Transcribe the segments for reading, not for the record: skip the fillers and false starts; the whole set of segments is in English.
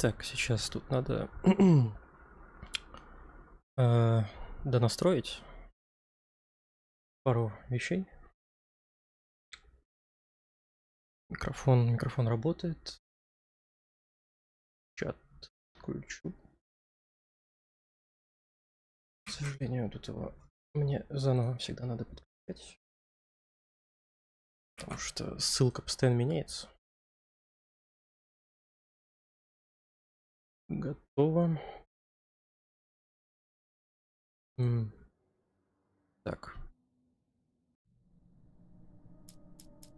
Так, сейчас тут надо донастроить пару вещей. Микрофон работает. Чат включу. К сожалению, тут его мне заново всегда надо подключать, потому что ссылка постоянно меняется. Готово. Так.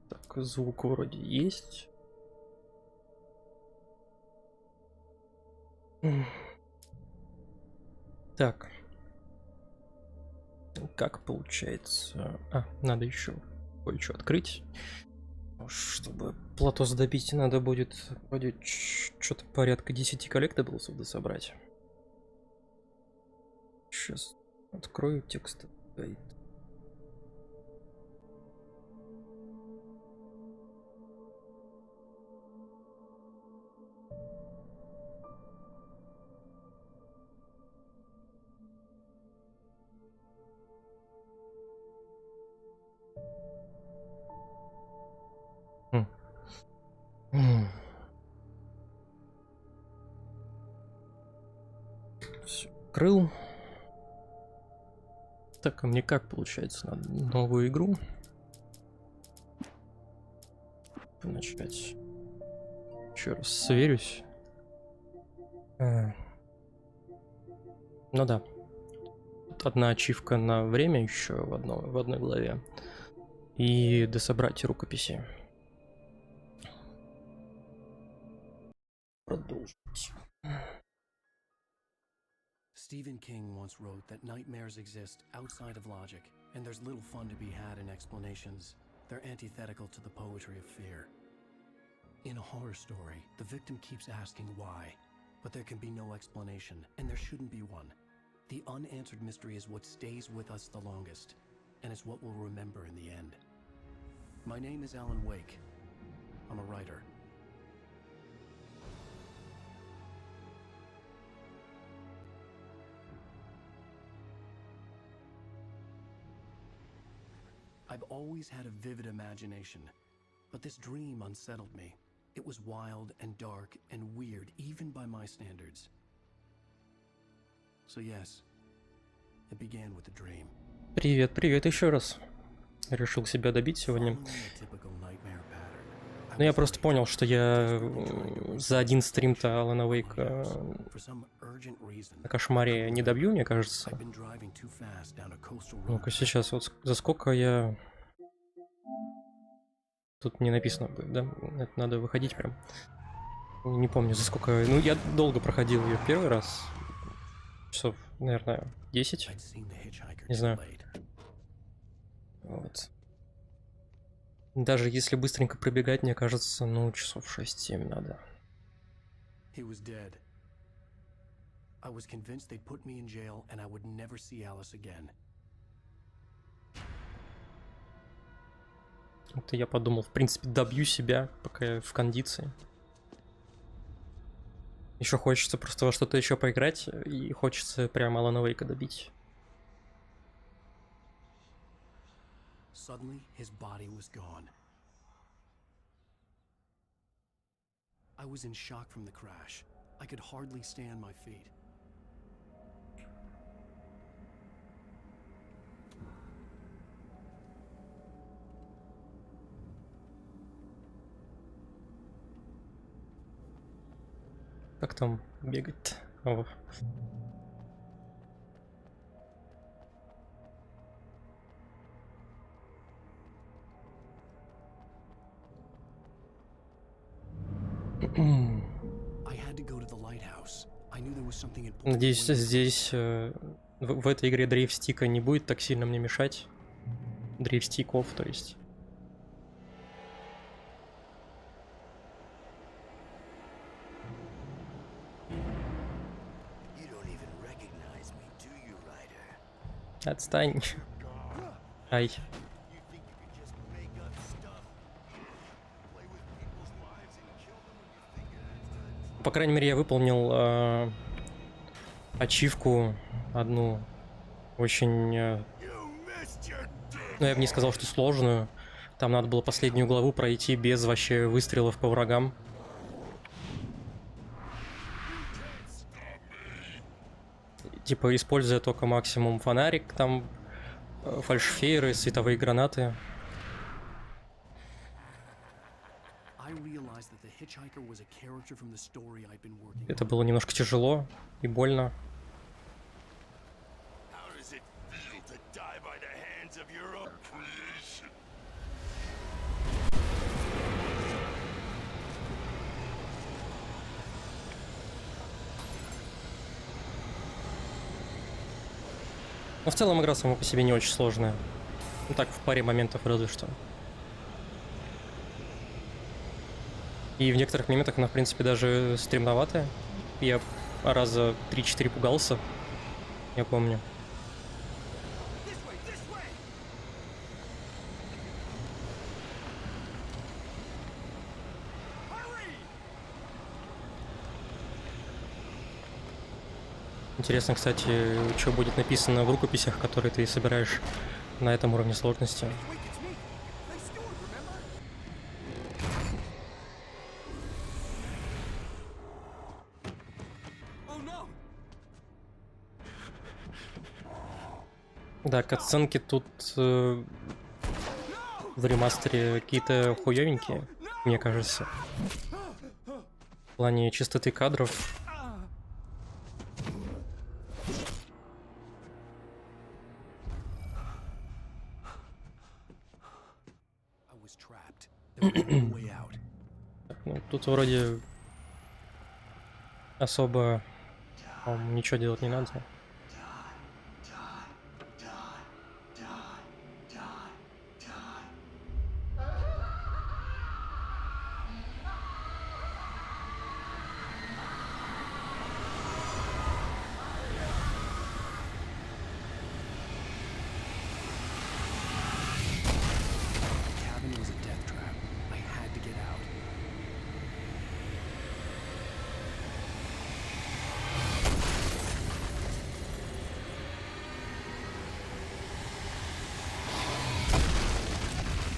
Так, звук вроде есть. Так. Как получается? Надо еще кое-что открыть. Чтобы платос добить, надо будет вроде что-то порядка 10 коллектаблсов дособрать. Сейчас открою текст. Все, открыл. Так, а мне как получается? Надо новую игру начать. Еще раз сверюсь. Ну да. Тут одна ачивка на время еще в одной главе. И дособрать рукописи. Продолжить. Stephen King once wrote that nightmares exist outside of logic, and there's little fun to be had in explanations. They're antithetical to the poetry of fear. In a horror story, the victim keeps asking why, but there can be no explanation, and there shouldn't be one. The unanswered mystery is what stays with us the longest, and it's what we'll remember in the end. My name is Alan Wake. I'm a writer. I've always had a vivid imagination, but this dream unsettled me. It was wild and dark and weird, even by my standards. So yes, it began with a dream. Привет, привет еще раз. Решил себя добить сегодня. Но я просто понял, что я за один стрим-то Алана Вейка на Кошмаре не добью, мне кажется. Ну-ка сейчас вот за сколько я... Тут не написано будет, да? Это надо выходить прям. Не помню за сколько... Ну я долго проходил ее первый раз. Часов, наверное, 10. Не знаю. Вот. Даже если быстренько пробегать, мне кажется, ну, часов 6-7 надо. Это я подумал, в принципе, добью себя, пока я в кондиции. Еще хочется просто во что-то еще поиграть, и хочется прямо Алана Вейка добить. Suddenly, his body was gone. I was in shock from the crash. I could hardly stay on my feet. Как там бегать-то? О. Надеюсь, здесь в этой игре дрейфстика не будет так сильно мне мешать. Дрейфстиков, то есть. Отстань. Ай. по крайней мере, я выполнил ачивку одну очень, ну, я бы не сказал, что сложную. Там надо было последнюю главу пройти без вообще выстрелов по врагам. Типа, используя только максимум фонарик, там фальшфейеры, световые гранаты. Это было немножко тяжело и больно. Но в целом игра сама по себе не очень сложная. Ну так, в паре моментов разве что. И в некоторых моментах она, в принципе, даже стремноватая. Я раза 3-4 пугался, я помню. Интересно, кстати, что будет написано в рукописях, которые ты собираешь на этом уровне сложности. Да, катсценки тут в ремастере какие-то хуёвенькие, мне кажется. В плане чистоты кадров. Так, ну, тут вроде особо ничего делать не надо.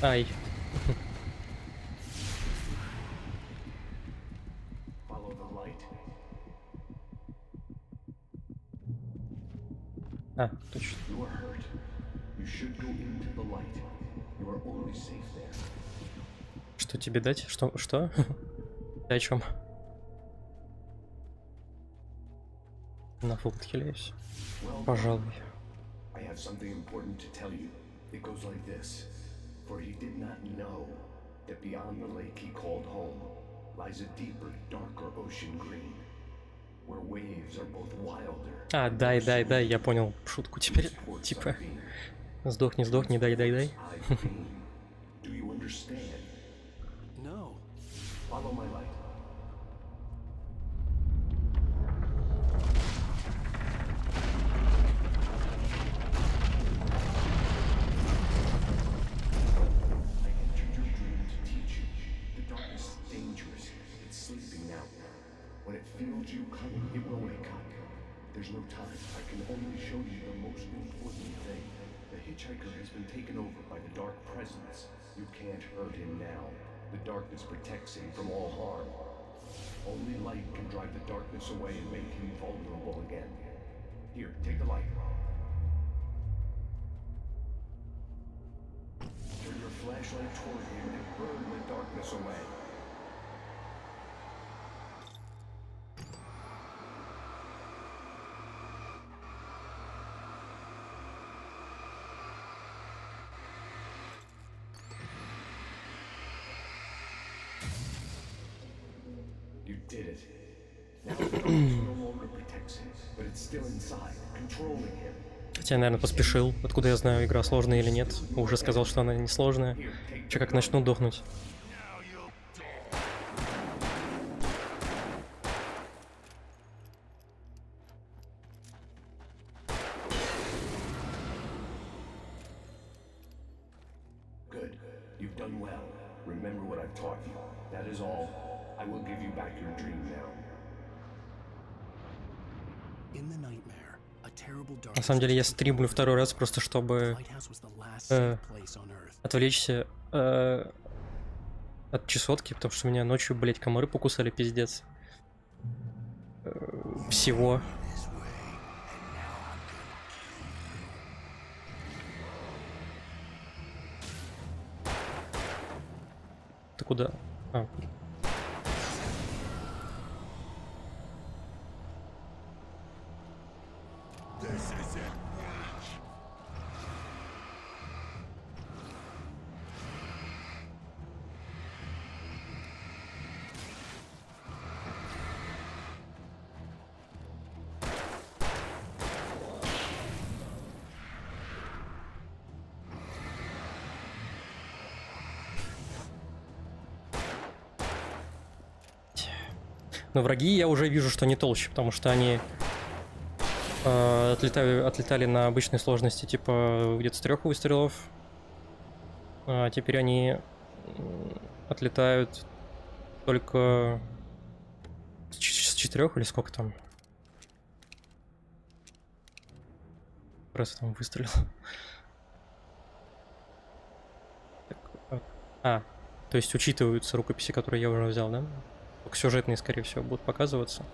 Ай. А, точно. Что тебе дать? Что? Что? Ты о чем? На фул подхиляюсь. Пожалуй. For he did not know that beyond the lake he called home lies a deeper, darker ocean green, where waves are both wilder. А, дай, я понял шутку теперь. Типа, сдохни, дай. Do you understand? No. Follow my light. When it feels you coming, it will wake up. There's no time. I can only show you the most important thing. The hitchhiker has been taken over by the dark presence. You can't hurt him now. The darkness protects him from all harm. Only light can drive the darkness away and make him vulnerable again. Here, take the light. Turn your flashlight toward him and burn the darkness away. You did it. Now the darkness no longer protects him, but it's still inside, controlling him. Хотя, наверное, поспешил. Откуда я знаю, игра сложная или нет? Уже сказал, что она не сложная. Че, как начну дохнуть? Good. You've done well. Remember what I've taught you. That is all. I will give you back your dream now. In the nightmare, a terrible На самом деле я darkness стримлю второй раз просто чтобы Lighthouse was the last safe place on Earth. отвлечься от чесотки, потому что меня ночью, блять, комары покусали, пиздец. Всего. Ты куда? А. Но враги я уже вижу, что не толще, потому что они отлетали на обычной сложности, типа где-то с 3 выстрелов. А теперь они отлетают только с 4 или сколько там. Раз там выстрелил. То есть учитываются рукописи, которые я уже взял, да? Только сюжетные, скорее всего, будут показываться.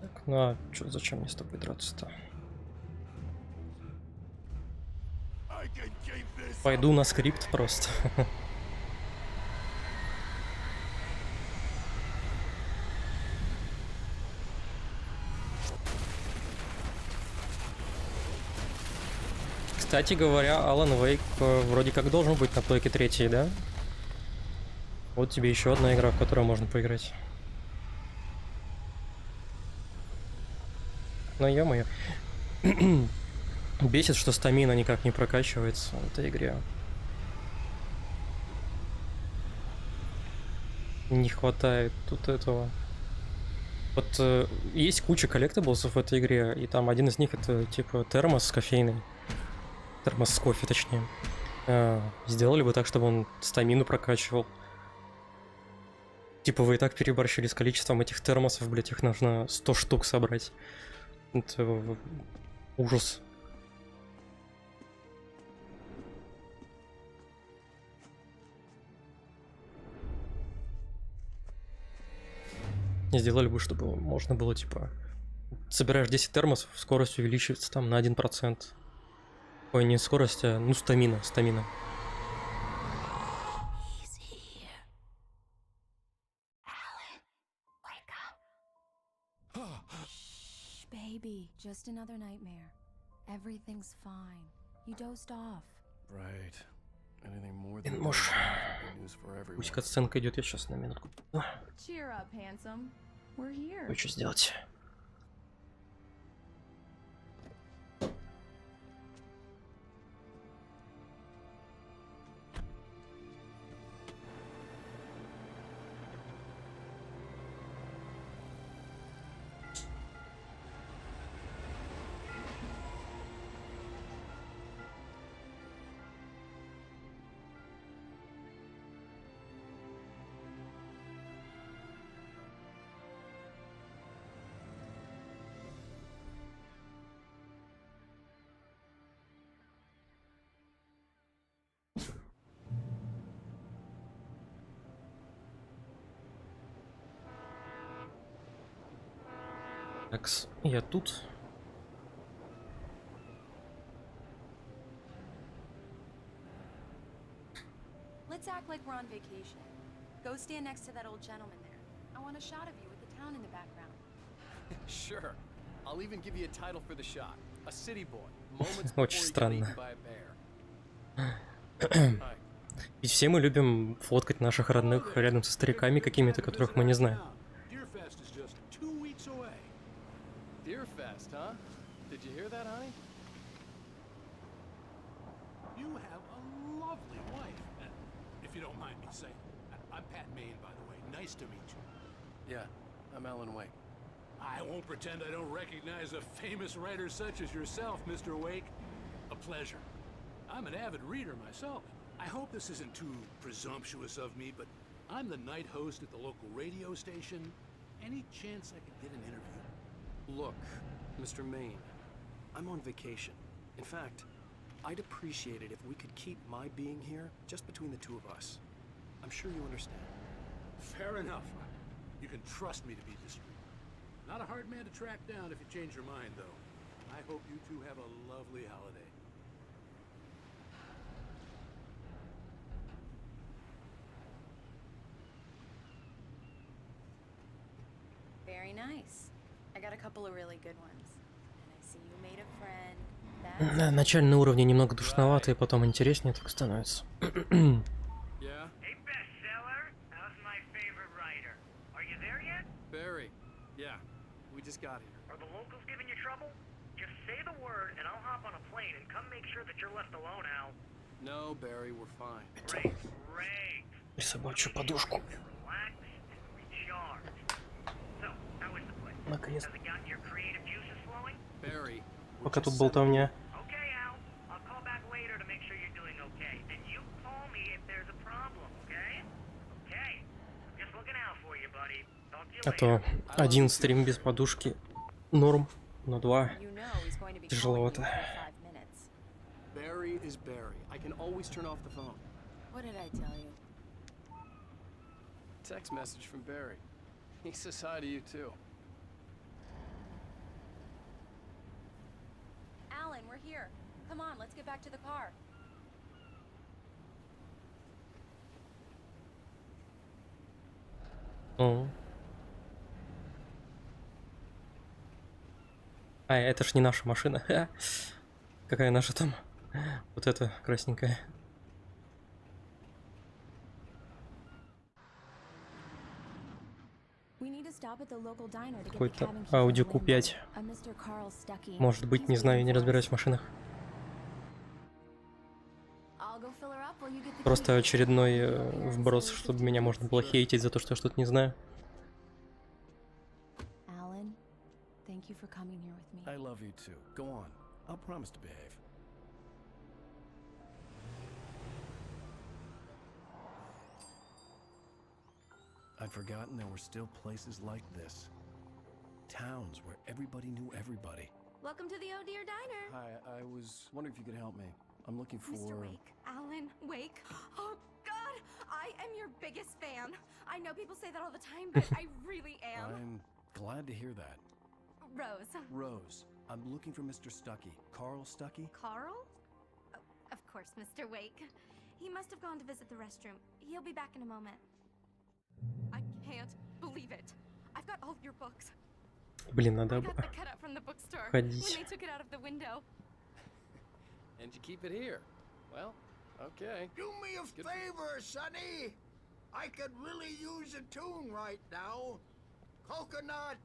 Так, ну а чё, зачем мне с тобой драться-то? Пойду на скрипт просто. Кстати говоря, Alan Wake вроде как должен быть на плойке 3, да? Вот тебе еще одна игра, в которую можно поиграть. Ну ё-моё. Бесит, что стамина никак не прокачивается в этой игре. Не хватает тут этого. Вот есть куча коллектаблсов в этой игре, и там один из них это типа термос кофейный. Термос с кофе, точнее. Сделали бы так, чтобы он стамину прокачивал. Типа вы и так переборщили с количеством этих термосов, блять, их нужно 100 штук собрать. Это ужас. Сделали бы, чтобы можно было, типа, собираешь 10 термосов, скорость увеличивается там на 1%. Ой, не скорость, а, ну, стамина. Baby, just another nightmare. Everything's fine. You dozed off. Right. Anything more than Муж. news for everyone. Пусть катсценка идет, я сейчас на минутку. Cheer up, handsome. We're here. Ой, что сделать? Так, я тут. Let's act like we're on vacation. Go stand next to that old gentleman there. I want a shot of you with the town in the background. Sure. I'll even give you a title for the shot. A city boy. Moments Очень before he got странно. eaten by a bear. Hi. Ведь все мы любим фоткать наших родных рядом со стариками какими-то, которых мы не знаем. Deerfest is just 2 weeks away. Deerfest, huh? Did you hear that, honey? You have a lovely wife and mind me saying, I'm Pat Maine, by the way. Nice to meet you. Yeah, I'm Alan Wake. I won't pretend I don't recognize a famous writer such as yourself, Mr. Wake. A pleasure. I'm an avid reader myself. I hope this isn't too presumptuous of me, but I'm the night host at the local radio station. Any chance I could get an interview? Look, Mr. Maine, I'm on vacation. In fact, I'd appreciate it if we could keep my being here just between the two of us. I'm sure you understand. Fair enough. You can trust me to be discreet. Not a hard man to track down if you change your mind, though. I hope you two have a lovely holiday. Very nice. I got a couple of really good ones. And I see you made a friend. That's Да, начальные уровни немного душноватые, потом интереснее так становится. Yeah? Hey, bestseller, how's my favorite writer? Are you there yet? Barry. Yeah, we just got here. Are the locals giving you trouble? Just say the word and I'll hop on a plane and come make sure that you're left alone, Al. No, Barry, we're fine. Great, great. И собачью подушку. Relax and recharge. So, how is the place? Наконец. Has it gotten your creative juices flowing? Barry, we're Пока just тут settling болтовня. Okay, Al. I'll call back later to make sure you're doing okay. And you call me if there's a problem, okay? Okay. I'm just looking out for you, buddy. Talk to you А later. то один стрим без подушки норм, но два you know he's going to be calling you тяжеловато. every 5 minutes. Barry is Barry. I can always turn off the phone. What did I tell you? Text message from Barry. He says hi to you too. Alan, we're here. Come on, let's get back to the car. О. А, это ж не наша машина. Ха. Какая наша там? Вот эта красненькая. Какой-то Audi Q5. Может быть, не знаю, я не разбираюсь в машинах. Просто очередной вброс, чтобы меня можно было хейтить за то, что я что-то не знаю. I love you too. Go on. I'll promise to behave. I'd forgotten there were still places like this. Towns where everybody knew everybody. Welcome to the Oh Dear Diner. Hi, I was wondering if you could help me. I'm looking for... Mr. Wake. Alan Wake. Oh, God! I am your biggest fan. I know people say that all the time, but I really am. I'm glad to hear that. Rose. Rose, I'm looking for Mr. Stuckey. Carl Stuckey? Carl? Oh, of course, Mr. Wake. He must have gone to visit the restroom. He'll be back in a moment. I can't believe it. I've got all your books. Блин, надо I got the cutout from the bookstore when ходить. they took it out of the window. And you keep it here. Well, okay. Do me a favor, Sonny. I could really use a tune right now. Coconut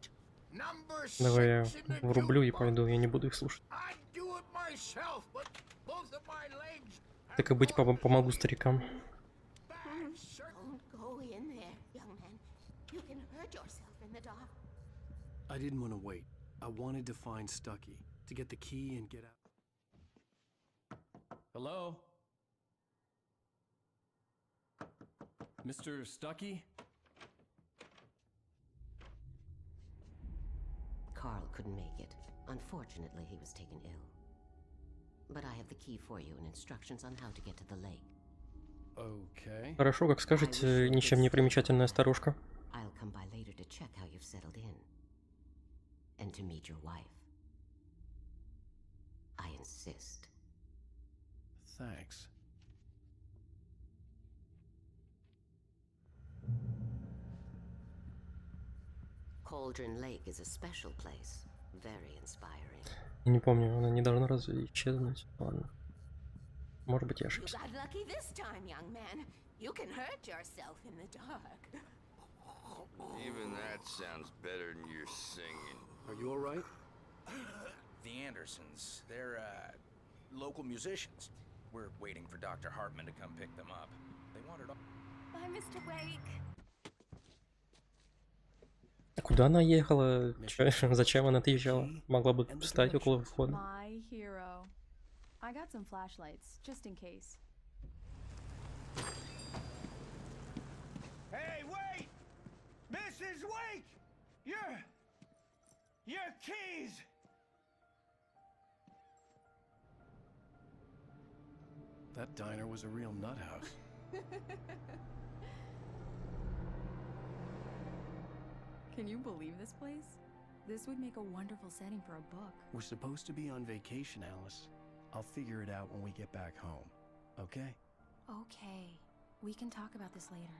number 6 Давай я in the врублю и jukebox. пойду, я не буду их слушать. I'd do it myself, but both of my legs Так и быть, помогу старикам. bad circle. Don't go in there, young man. You can hurt yourself in the dark. I didn't want to wait. I wanted to find Stuckey, to get the key and get out. Hello? Mr. Stuckey? Carl couldn't make it. Unfortunately, he was taken ill. But I have the key for you and instructions on how to get to the lake. Okay. Хорошо, как скажете, ничем не примечательная старушка. I'll come by later to check how you've settled in. And to meet your wife. I insist. Thanks. Cauldron Lake is a special place. Very inspiring. Я не помню, она не должна разве исчезнуть. Ладно. Может быть, я You ошибся. got lucky this time, young man. You can hurt yourself in the dark. Even that sounds better than your singing. Are you alright? The Andersons, they're, local musicians. We're waiting for Dr. Hartman to come pick them up. They wanted... Bye, Mr. Wake. А куда она ехала? Зачем она отъезжала? Могла бы встать около входа. My hero. I got some flashlights, just in case. Hey, wait! Mrs. Wake! Your keys! That diner was a real nut house. Can you believe this place? This would make a wonderful setting for a book. We're supposed to be on vacation, Alice. I'll figure it out when we get back home. Okay? Okay, we can talk about this later.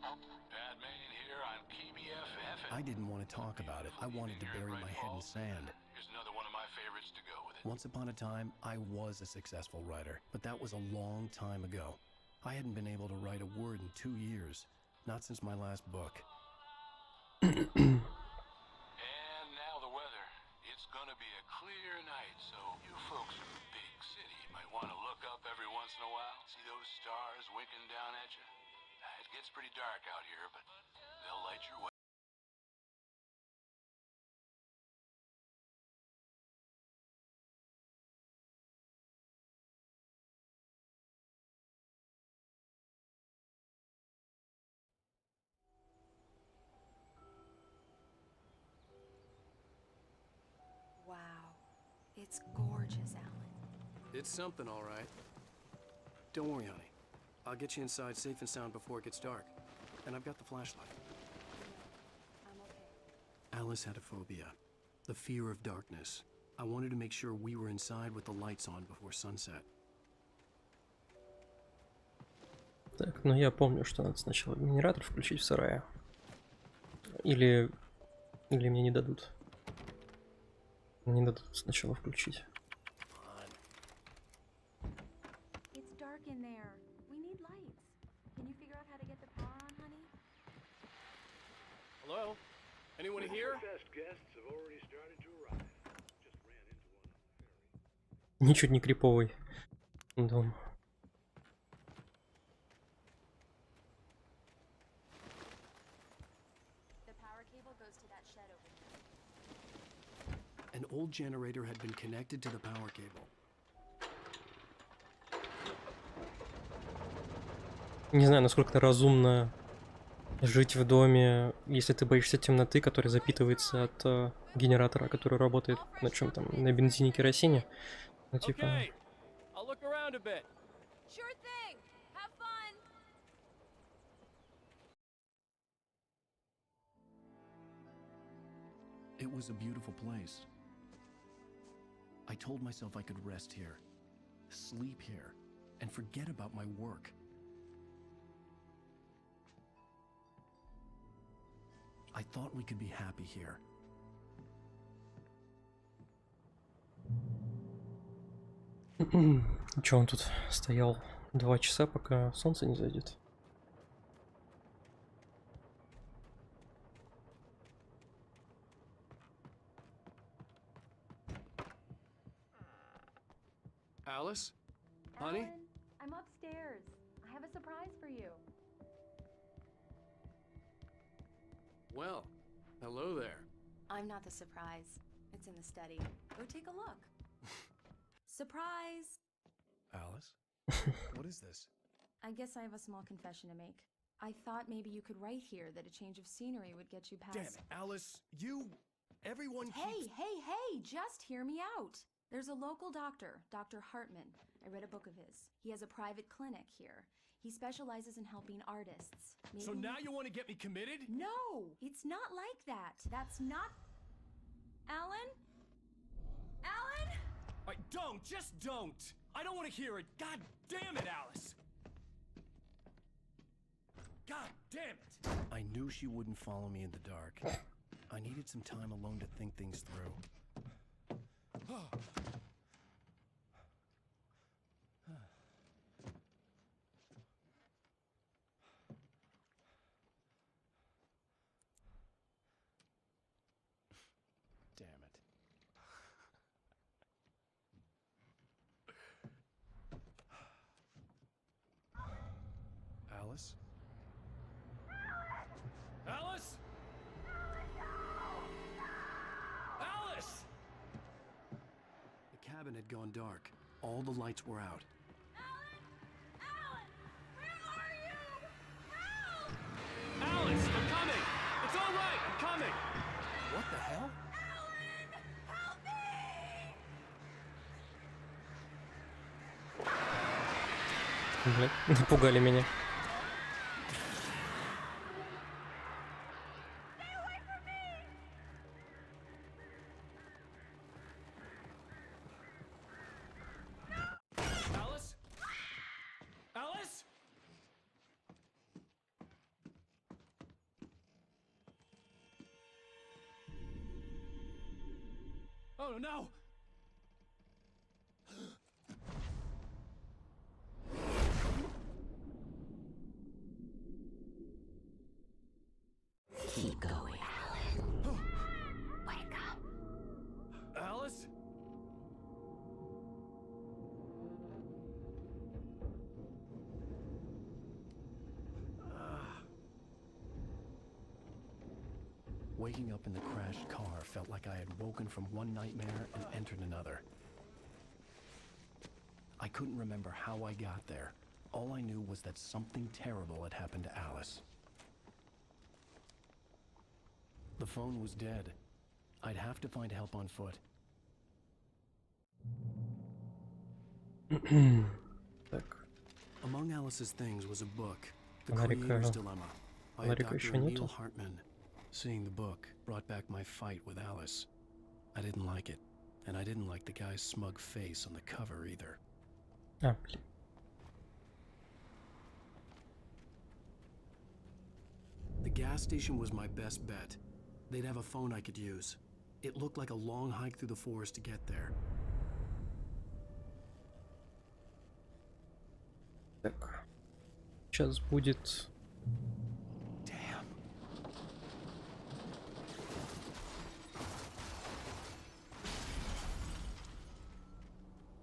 Batman here on KBFF. I didn't want to talk about it. I wanted to bury my head in sand. Here's another one of my favorites to go with it. Once upon a time, I was a successful writer, but that was a long time ago. I hadn't been able to write a word in 2 years, not since my last book. And now the weather. It's gonna be a clear night, so you folks in the big city might want to look up every once in a while. See those stars winking down at you? It gets pretty dark out here, but they'll light your way. Wow, it's gorgeous, Alan. It's something, all right. Don't worry, honey. I'll get you inside safe and sound before it gets dark. And I've got the flashlight. I'm okay. Alice had a phobia. The fear of darkness. I wanted to make sure we were inside with the lights on before sunset. Так, ну я помню, что надо сначала генератор включить в сарае. Или мне не дадут. Мне дадут сначала включить. It's dark in there. We need lights. Can you figure out how to get the power on, honey? Hello? Anyone here? Ничуть не криповый дом. The power cable goes to that shed over there. An old generator had been connected to the power cable. Не знаю, насколько разумно жить в доме, если ты боишься темноты, которая запитывается от генератора, который работает на чем там, на бензине, керосине. Ну типа. I'll look around a bit. Sure thing. Have fun. It was a beautiful place. I told myself I could rest here, sleep here, and forget about my work. I thought we could be happy here. Че он тут стоял 2 часа, пока солнце не зайдет? Alice? Honey? Alan, I'm upstairs. I have a surprise for you. Well, hello there. I'm not the surprise. It's in the study. Go take a look. Surprise! Alice? What is this? I guess I have a small confession to make. I thought maybe you could write here that a change of scenery would get you past... Damn it, Alice, everyone Hey, keeps... hey, just hear me out. There's a local doctor, Dr. Hartman. I read a book of his. He has a private clinic here. He specializes in helping artists. So now you want to get me committed? No, it's not like that. That's not... Alan? Alan? Just don't! I don't want to hear it! God damn it, Alice! God damn it! I knew she wouldn't follow me in the dark. I needed some time alone to think things through. Damn it. Alice? cabin had gone dark. All the lights were out. Alice, I'm coming! It's all right, I'm coming! What the hell? Блин, напугали меня. Alice? Alice? Oh no! Keep going. Wake up. Alice? Waking up in the crashed car felt like I had woken from one nightmare and entered another. I couldn't remember how I got there. All I knew was that something terrible had happened to Alice. The phone was dead. I'd have to find help on foot. Так, Among Alice's things was a book, The Фонарика- Creator's Dilemma, by фонарика Dr. еще Neil нету. Hartman. Seeing the book brought back my fight with Alice. I didn't like it, and I didn't like the guy's smug face on the cover either. А, блин. The gas station was my best bet. They'd have a phone I could use. It looked like a long hike through the forest to get there. Так. Сейчас будет... Damn.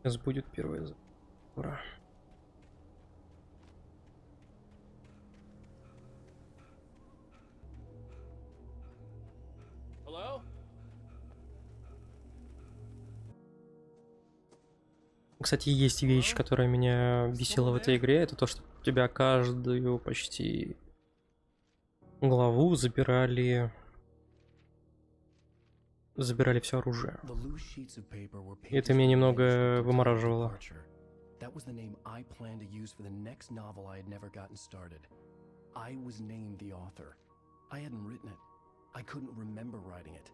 Сейчас будет первая... Ура. Hello? Кстати, есть вещь, которая меня бесила в этой игре. Это то, что у тебя каждую почти главу забирали все оружие. The loose sheets of paper were И это pages меня of немного information to вымораживало. departure. That was the name I planned to use for the next novel I had never gotten started. I was named the author. I hadn't written it. I couldn't remember writing it.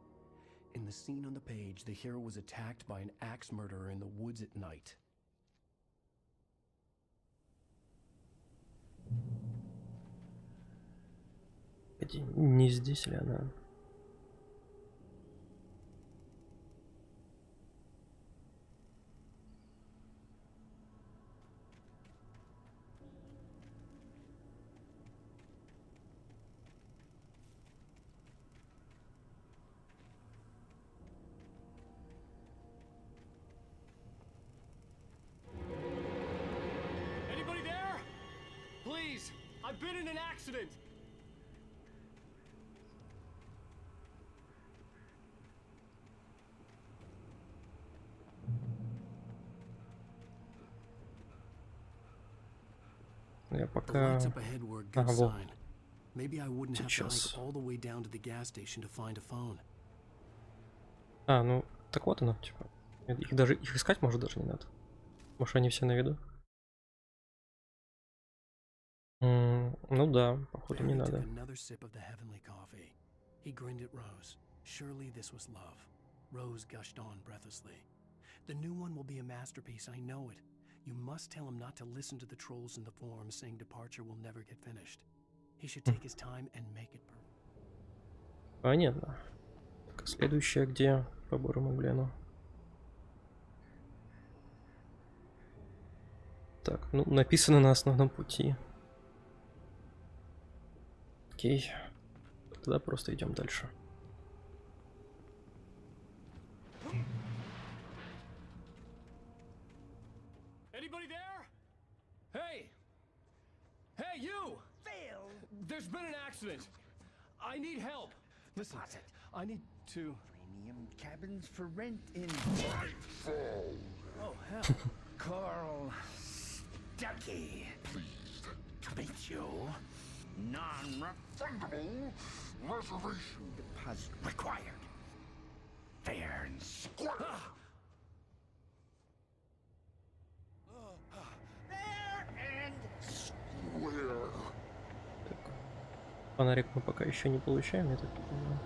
In the scene on the page, the hero was attacked by an axe murderer in the woods at night. Не здесь ли она? Anybody there? Please, I've been in an accident. Я The пока... lights up ahead were a good Ага, вот. sign. Maybe I wouldn't have to Сейчас. hike all the way down to the gas station to find a phone. А, ну, так вот оно, типа. Их искать, может, даже не надо. Может, они все на виду? Ну да, походу не Barry took надо. another sip of the heavenly coffee. He grinned at Rose. Surely this was love. Rose gushed on breathlessly. The new one will be a masterpiece, I know it. You must tell him not to listen to the trolls in the forums saying departure will never get finished. He should take his time and make it perfect. Понятно. Так, следующее где? По бурому гляну. Так, ну, написано на основном пути. Окей. Тогда просто идем дальше. Anybody there? Hey! Hey, you! There's been an accident. I need help. Listen, I need to... titanium cabins for rent in Oh hell. Carl Stucky. Pleased to meet you. Non-refundable reservation deposit required. Fair and square. Fair and square. Фонарик мы пока еще не получаем, я так понимаю.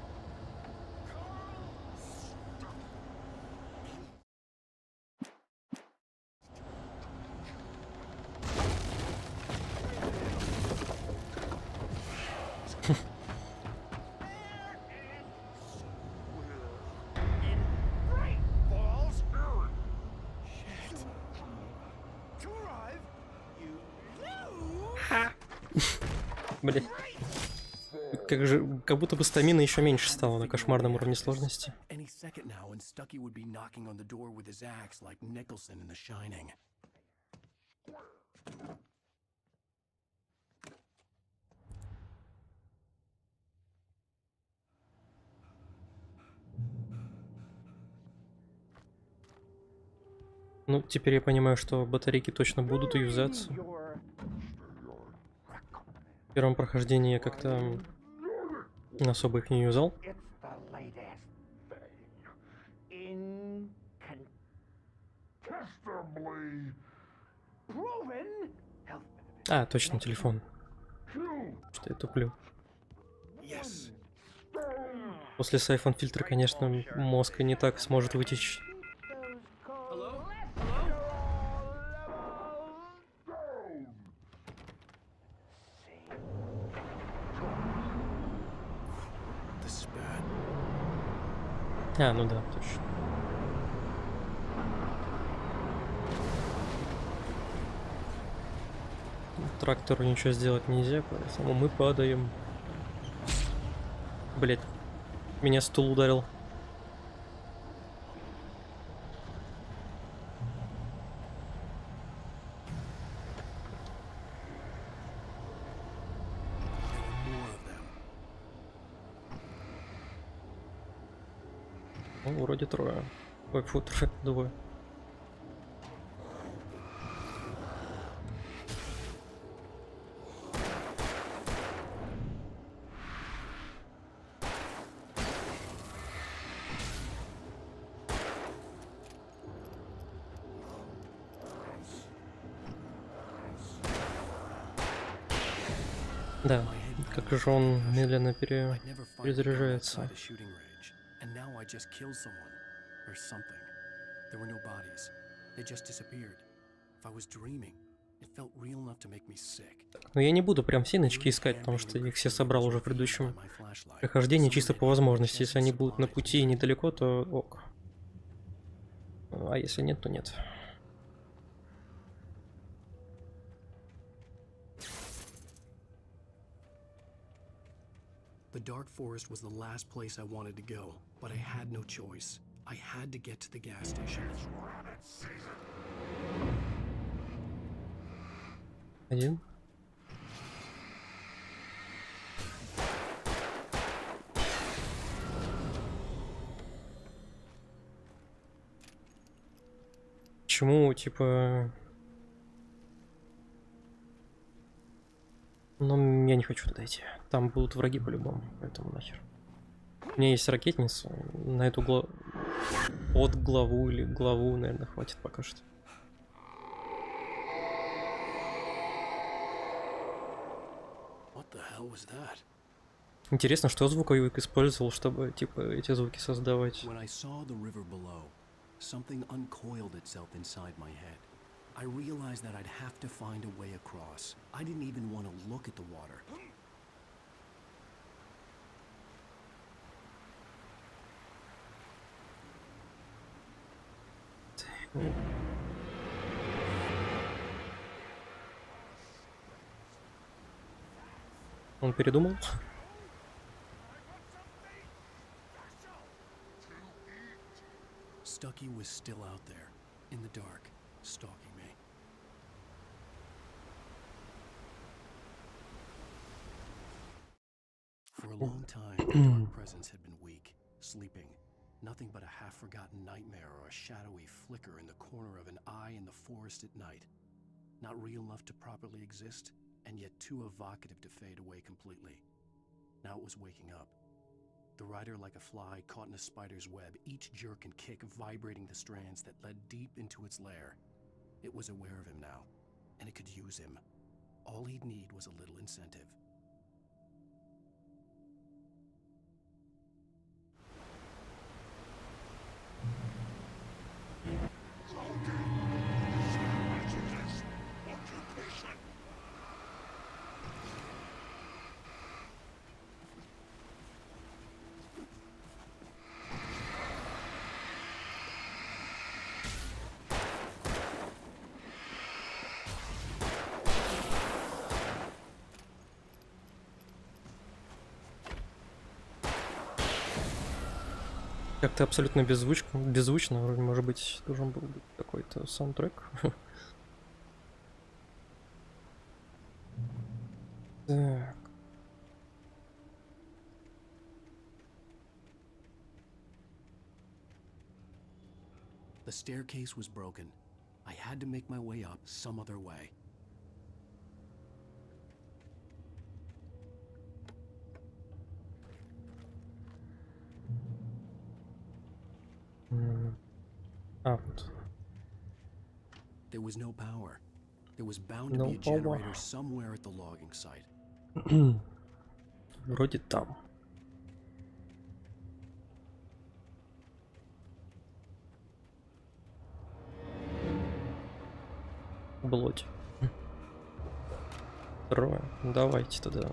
Блин. Как же, как будто бы стамина еще меньше стала на кошмарном уровне сложности. Any second now, and Stucky would be knocking on the door with his axe like Nicholson in The Shining. Ну, теперь я понимаю, что батарейки точно будут юзаться. В первом прохождении я как-то особо их не юзал. А, точно, телефон. Что я туплю. После сайфон фильтра, конечно, мозг и не так сможет вытечь. А, ну да, точно. Трактору ничего сделать нельзя, поэтому мы падаем. Блять, меня стул ударил. Ну, вроде трое. Ой, фу, трое, двое. Да, как же он медленно перезаряжается. And now I just killed someone or something. There were no bodies. They just disappeared. If I was dreaming, it felt real enough to make me sick. Но я не буду прям синочки искать, потому что их все собрал уже в предыдущем прохождении чисто по возможности. Если они будут на пути и недалеко, то ок. А если нет, то нет. The dark forest was the last place I wanted to go, but I had no choice. I had to get to the gas station. Один. Почему, типа... Но я не хочу туда идти. Там будут враги по-любому, поэтому нахер. У меня есть ракетница. На эту под главу или главу, наверное, хватит пока что. Интересно, что звуковик использовал, чтобы типа эти звуки создавать. I realized that I'd have to find a way across. I didn't even want to look at the water. Он передумал? Stucky was still out there, in the dark, stalking me. For a long time, the dark presence had been weak, sleeping. Nothing but a half-forgotten nightmare or a shadowy flicker in the corner of an eye in the forest at night. Not real enough to properly exist, and yet too evocative to fade away completely. Now it was waking up. The rider like a fly caught in a spider's web, each jerk and kick vibrating the strands that led deep into its lair. It was aware of him now, and it could use him. All he'd need was a little incentive. Как-то абсолютно беззвучно, вроде, может быть, должен был быть какой-то саундтрек. Так. The staircase was broken. I had to make my way up some other way. Вот. There was no power. There was bound to be a generator somewhere at the logging site. Вроде там. Блоть. Трое. Давайте тогда.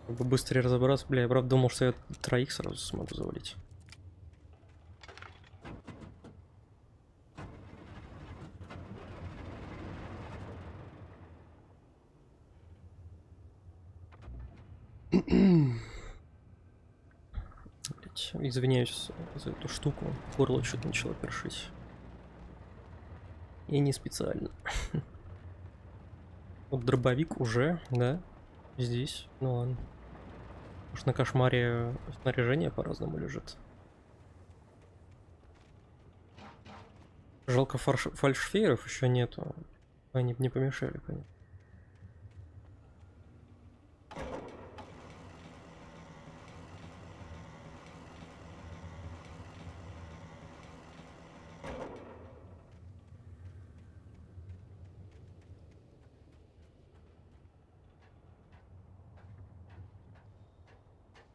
Чтобы быстрее разобраться. Бля, я правда думал, что я троих сразу смогу завалить. Блять, извиняюсь за эту штуку. Горло что-то начало першить. И не специально. Вот дробовик уже, да? Здесь. Ну ладно. Может, на кошмаре снаряжение по-разному лежит. Жалко, фальшфейеров еще нету. Они бы не помешали, конечно.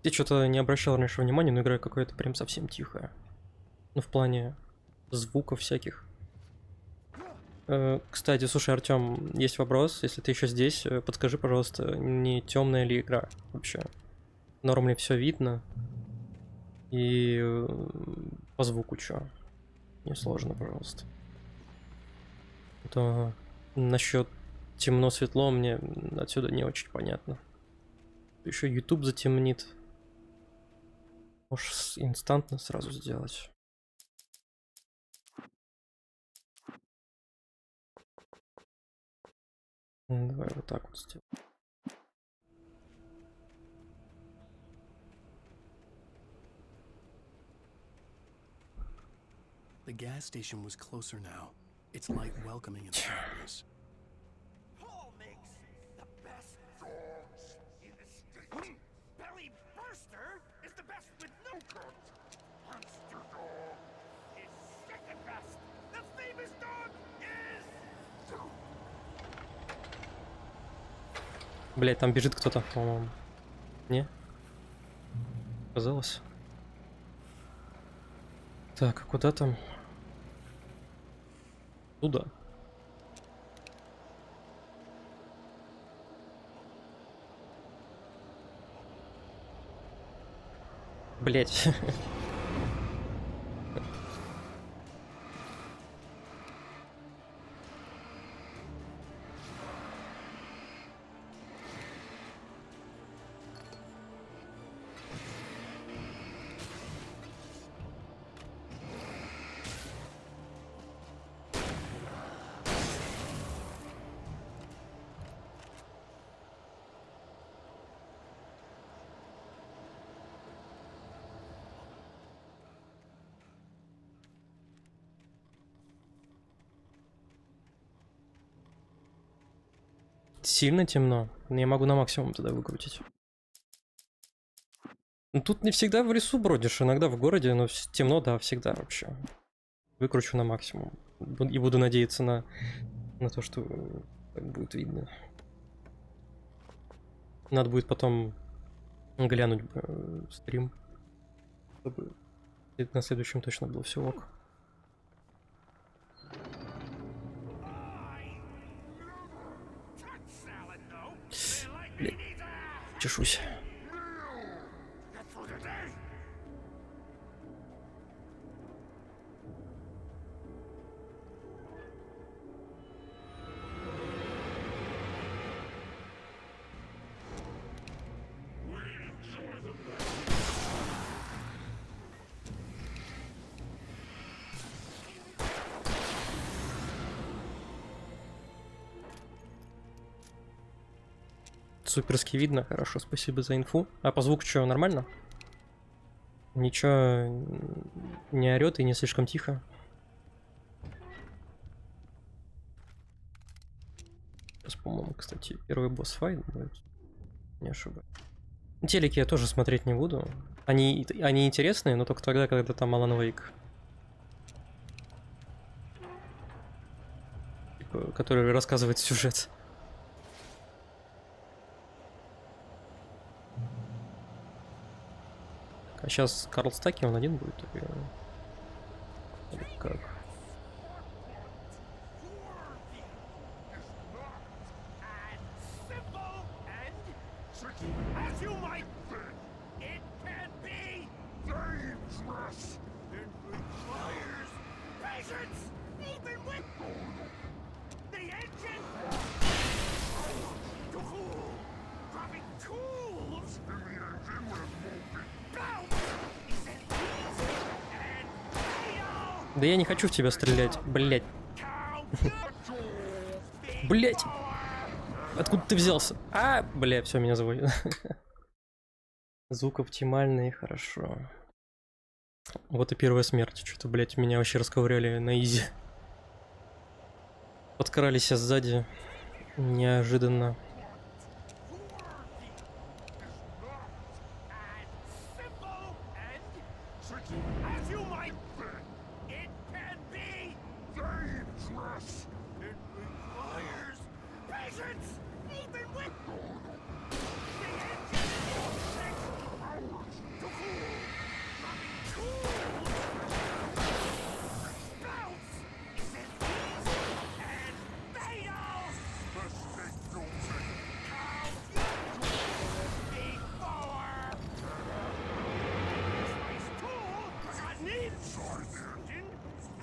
Я что-то не обращал раньше внимания, но игра какая-то прям совсем тихая. Ну, в плане звуков всяких. Кстати, слушай, Артем, есть вопрос. Если ты еще здесь, подскажи, пожалуйста, не темная ли игра вообще? Норм ли все видно? И по звуку что? Не сложно, пожалуйста. То насчет темно-светло мне отсюда не очень понятно. Еще YouTube затемнит. Можешь инстантно сразу сделать. Давай вот так вот сделаем. The gas station was closer now. Its light welcoming in the darkness. Paul makes the best dogs in the state. Belly Burster is the best with no guts. Monster Dog is second best. The famous dog is... Блять, там бежит кто-то, по-моему. Не? Казалось. Так, а куда там? Туда. Блять. сильно темно. Но я могу на максимум тогда выкрутить. Ну, тут не всегда в лесу бродишь, иногда в городе, но темно, да, всегда вообще. Выкручу на максимум. И буду надеяться на то, что так будет видно. Надо будет потом глянуть стрим, чтобы на следующем точно было все ок. Блин, чешусь. Суперски видно, хорошо, спасибо за инфу. А по звуку что, нормально? Ничего не орет и не слишком тихо. Сейчас, по-моему, кстати, первый босс-файт будет. Не ошибаюсь. Телеки я тоже смотреть не буду. Они интересные, но только тогда, когда там Alan Wake. Типа, который рассказывает сюжет. А сейчас Карл Стаки, он один будет? Или как? Да я не хочу в тебя стрелять, блять. Блять. Откуда ты взялся? А, бля, все, меня заводит. Звук оптимальный, хорошо. Вот и первая смерть. Что-то, блять, меня вообще расковыряли на изи. Подкрались сзади. Неожиданно.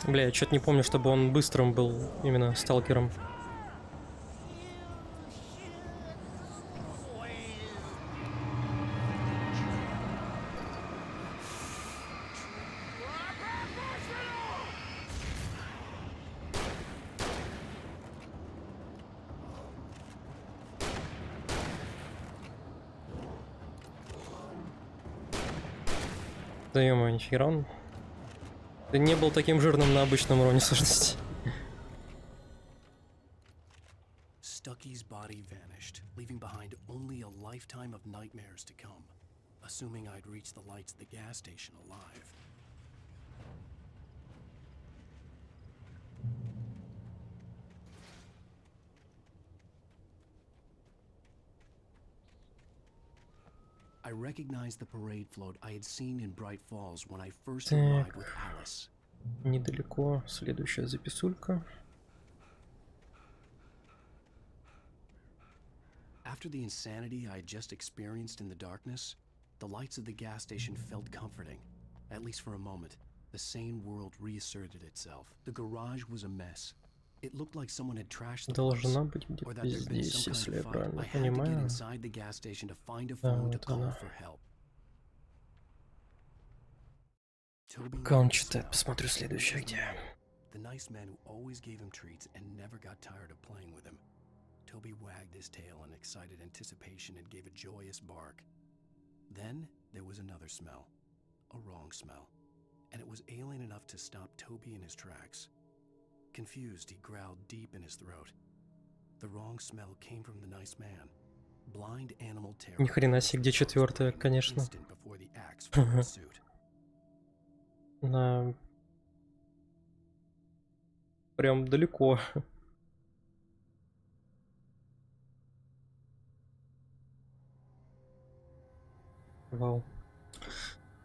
Бля, я что-то не помню, чтобы он быстрым был, именно сталкером. Да ё-моё, нифига он. Ты не был таким жирным на обычном уровне сложности. Stucky's body vanished, leaving behind only a lifetime of nightmares to come, assuming I'd reach the lights of the gas station alive. I recognized the parade float I had seen in Bright Falls when I first arrived with Alice. Недалеко. Следующая записулька. After the insanity I had just experienced in the darkness, the lights of the gas station felt comforting, at least for a moment. The sane world reasserted itself. The garage was a mess. It looked like someone had trashed the place, or that there'd been some kind of fight. I had to get inside the gas station to find a phone to call for help. Пока он читает, посмотрю следующее где. The nice man who always gave him treats and never got tired of playing with him. Toby wagged his tail in excited anticipation and gave a joyous bark. Then there was another smell, a wrong smell, and it was alien enough to stop Toby in his tracks. Confused, he growled deep in his throat. The wrong smell came from the nice man. Blind animal terror. Ни хрена себе, где четвертая, конечно. На... Прям далеко. Вау.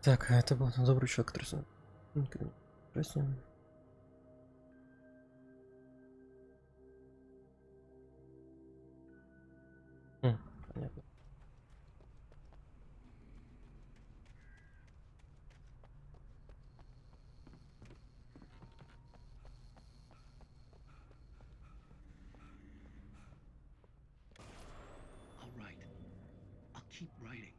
Так, а это был добрый человек, который... Понятно. All right. I'll keep writing.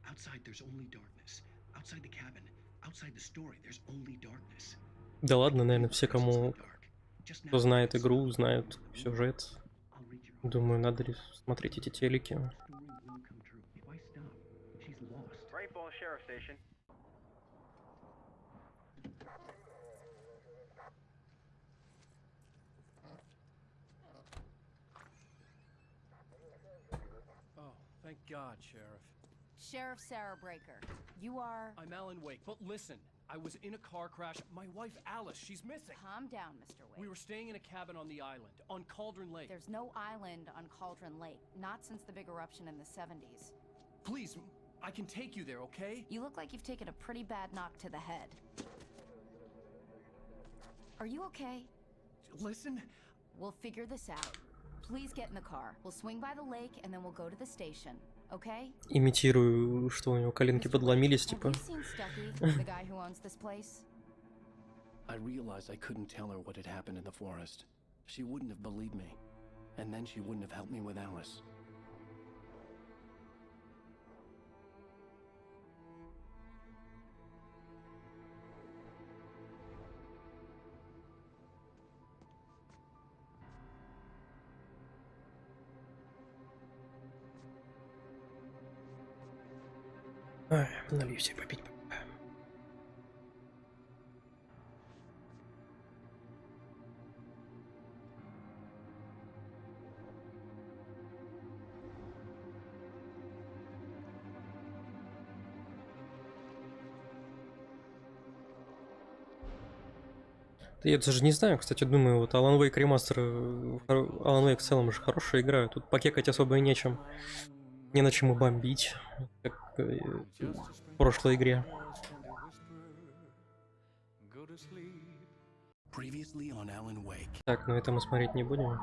Outside there's only darkness. Outside the cabin, outside the story, there's only darkness. Да ладно, наверное, все, кому кто знает игру, знают сюжет. Думаю, надо ли смотреть эти телеки. Oh, thank God, Sheriff. Sheriff Sarah Breaker, you are... I'm Alan Wake, but listen, I was in a car crash. My wife Alice, she's missing. Calm down, Mr. Wake. We were staying in a cabin on the island, on Cauldron Lake. There's no island on Cauldron Lake, not since the big eruption in the 70s. Please, I can take you there, okay? You look like you've taken a pretty bad knock to the head. Are you okay? Listen. We'll figure this out. Please get in the car. We'll swing by the lake and then we'll go to the station. Okay? Имитирую, что у него коленки подломились, типа. I realized I couldn't tell her what had happened in the forest. She wouldn't have believed me. And then she wouldn't have helped me with Alice. Ай, налью себе попить. Да я даже не знаю, кстати, думаю, вот Alan Wake Remastered, Alan Wake в целом же хорошая игра, тут покекать особо и нечем. Не на чему бомбить, как в прошлой игре. Так, ну это мы смотреть не будем.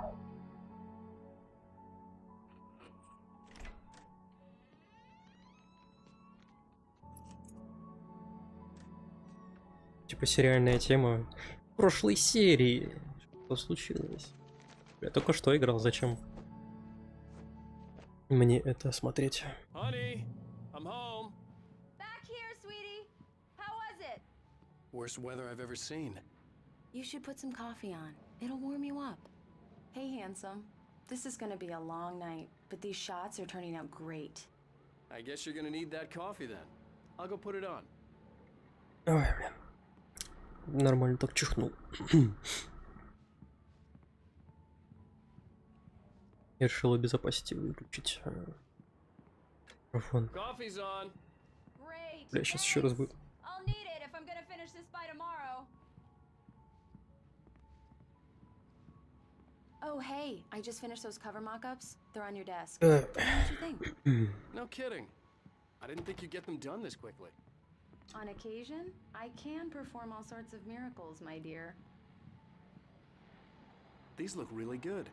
Типа сериальная тема прошлой серии. Что случилось? Я только что играл, зачем мне это смотреть? Honey, I'm home. Back here, sweetie. How was it? Worst weather I've ever seen. You should put some coffee on. It'll warm you up. Hey, handsome. This is gonna be a long night, but these shots are turning out great. I guess you're gonna need that coffee then. I'll go put it on. Ой, блин. Нормально так чихнул. Я решил обезопасить и выключить микрофон. Бля, сейчас еще раз будет. Oh, hey, I just finished those cover mock-ups. They're on your desk. What did you think? No kidding. I didn't think you'd get them done this quickly. On occasion, I can perform all sorts of miracles, my dear. These look really good.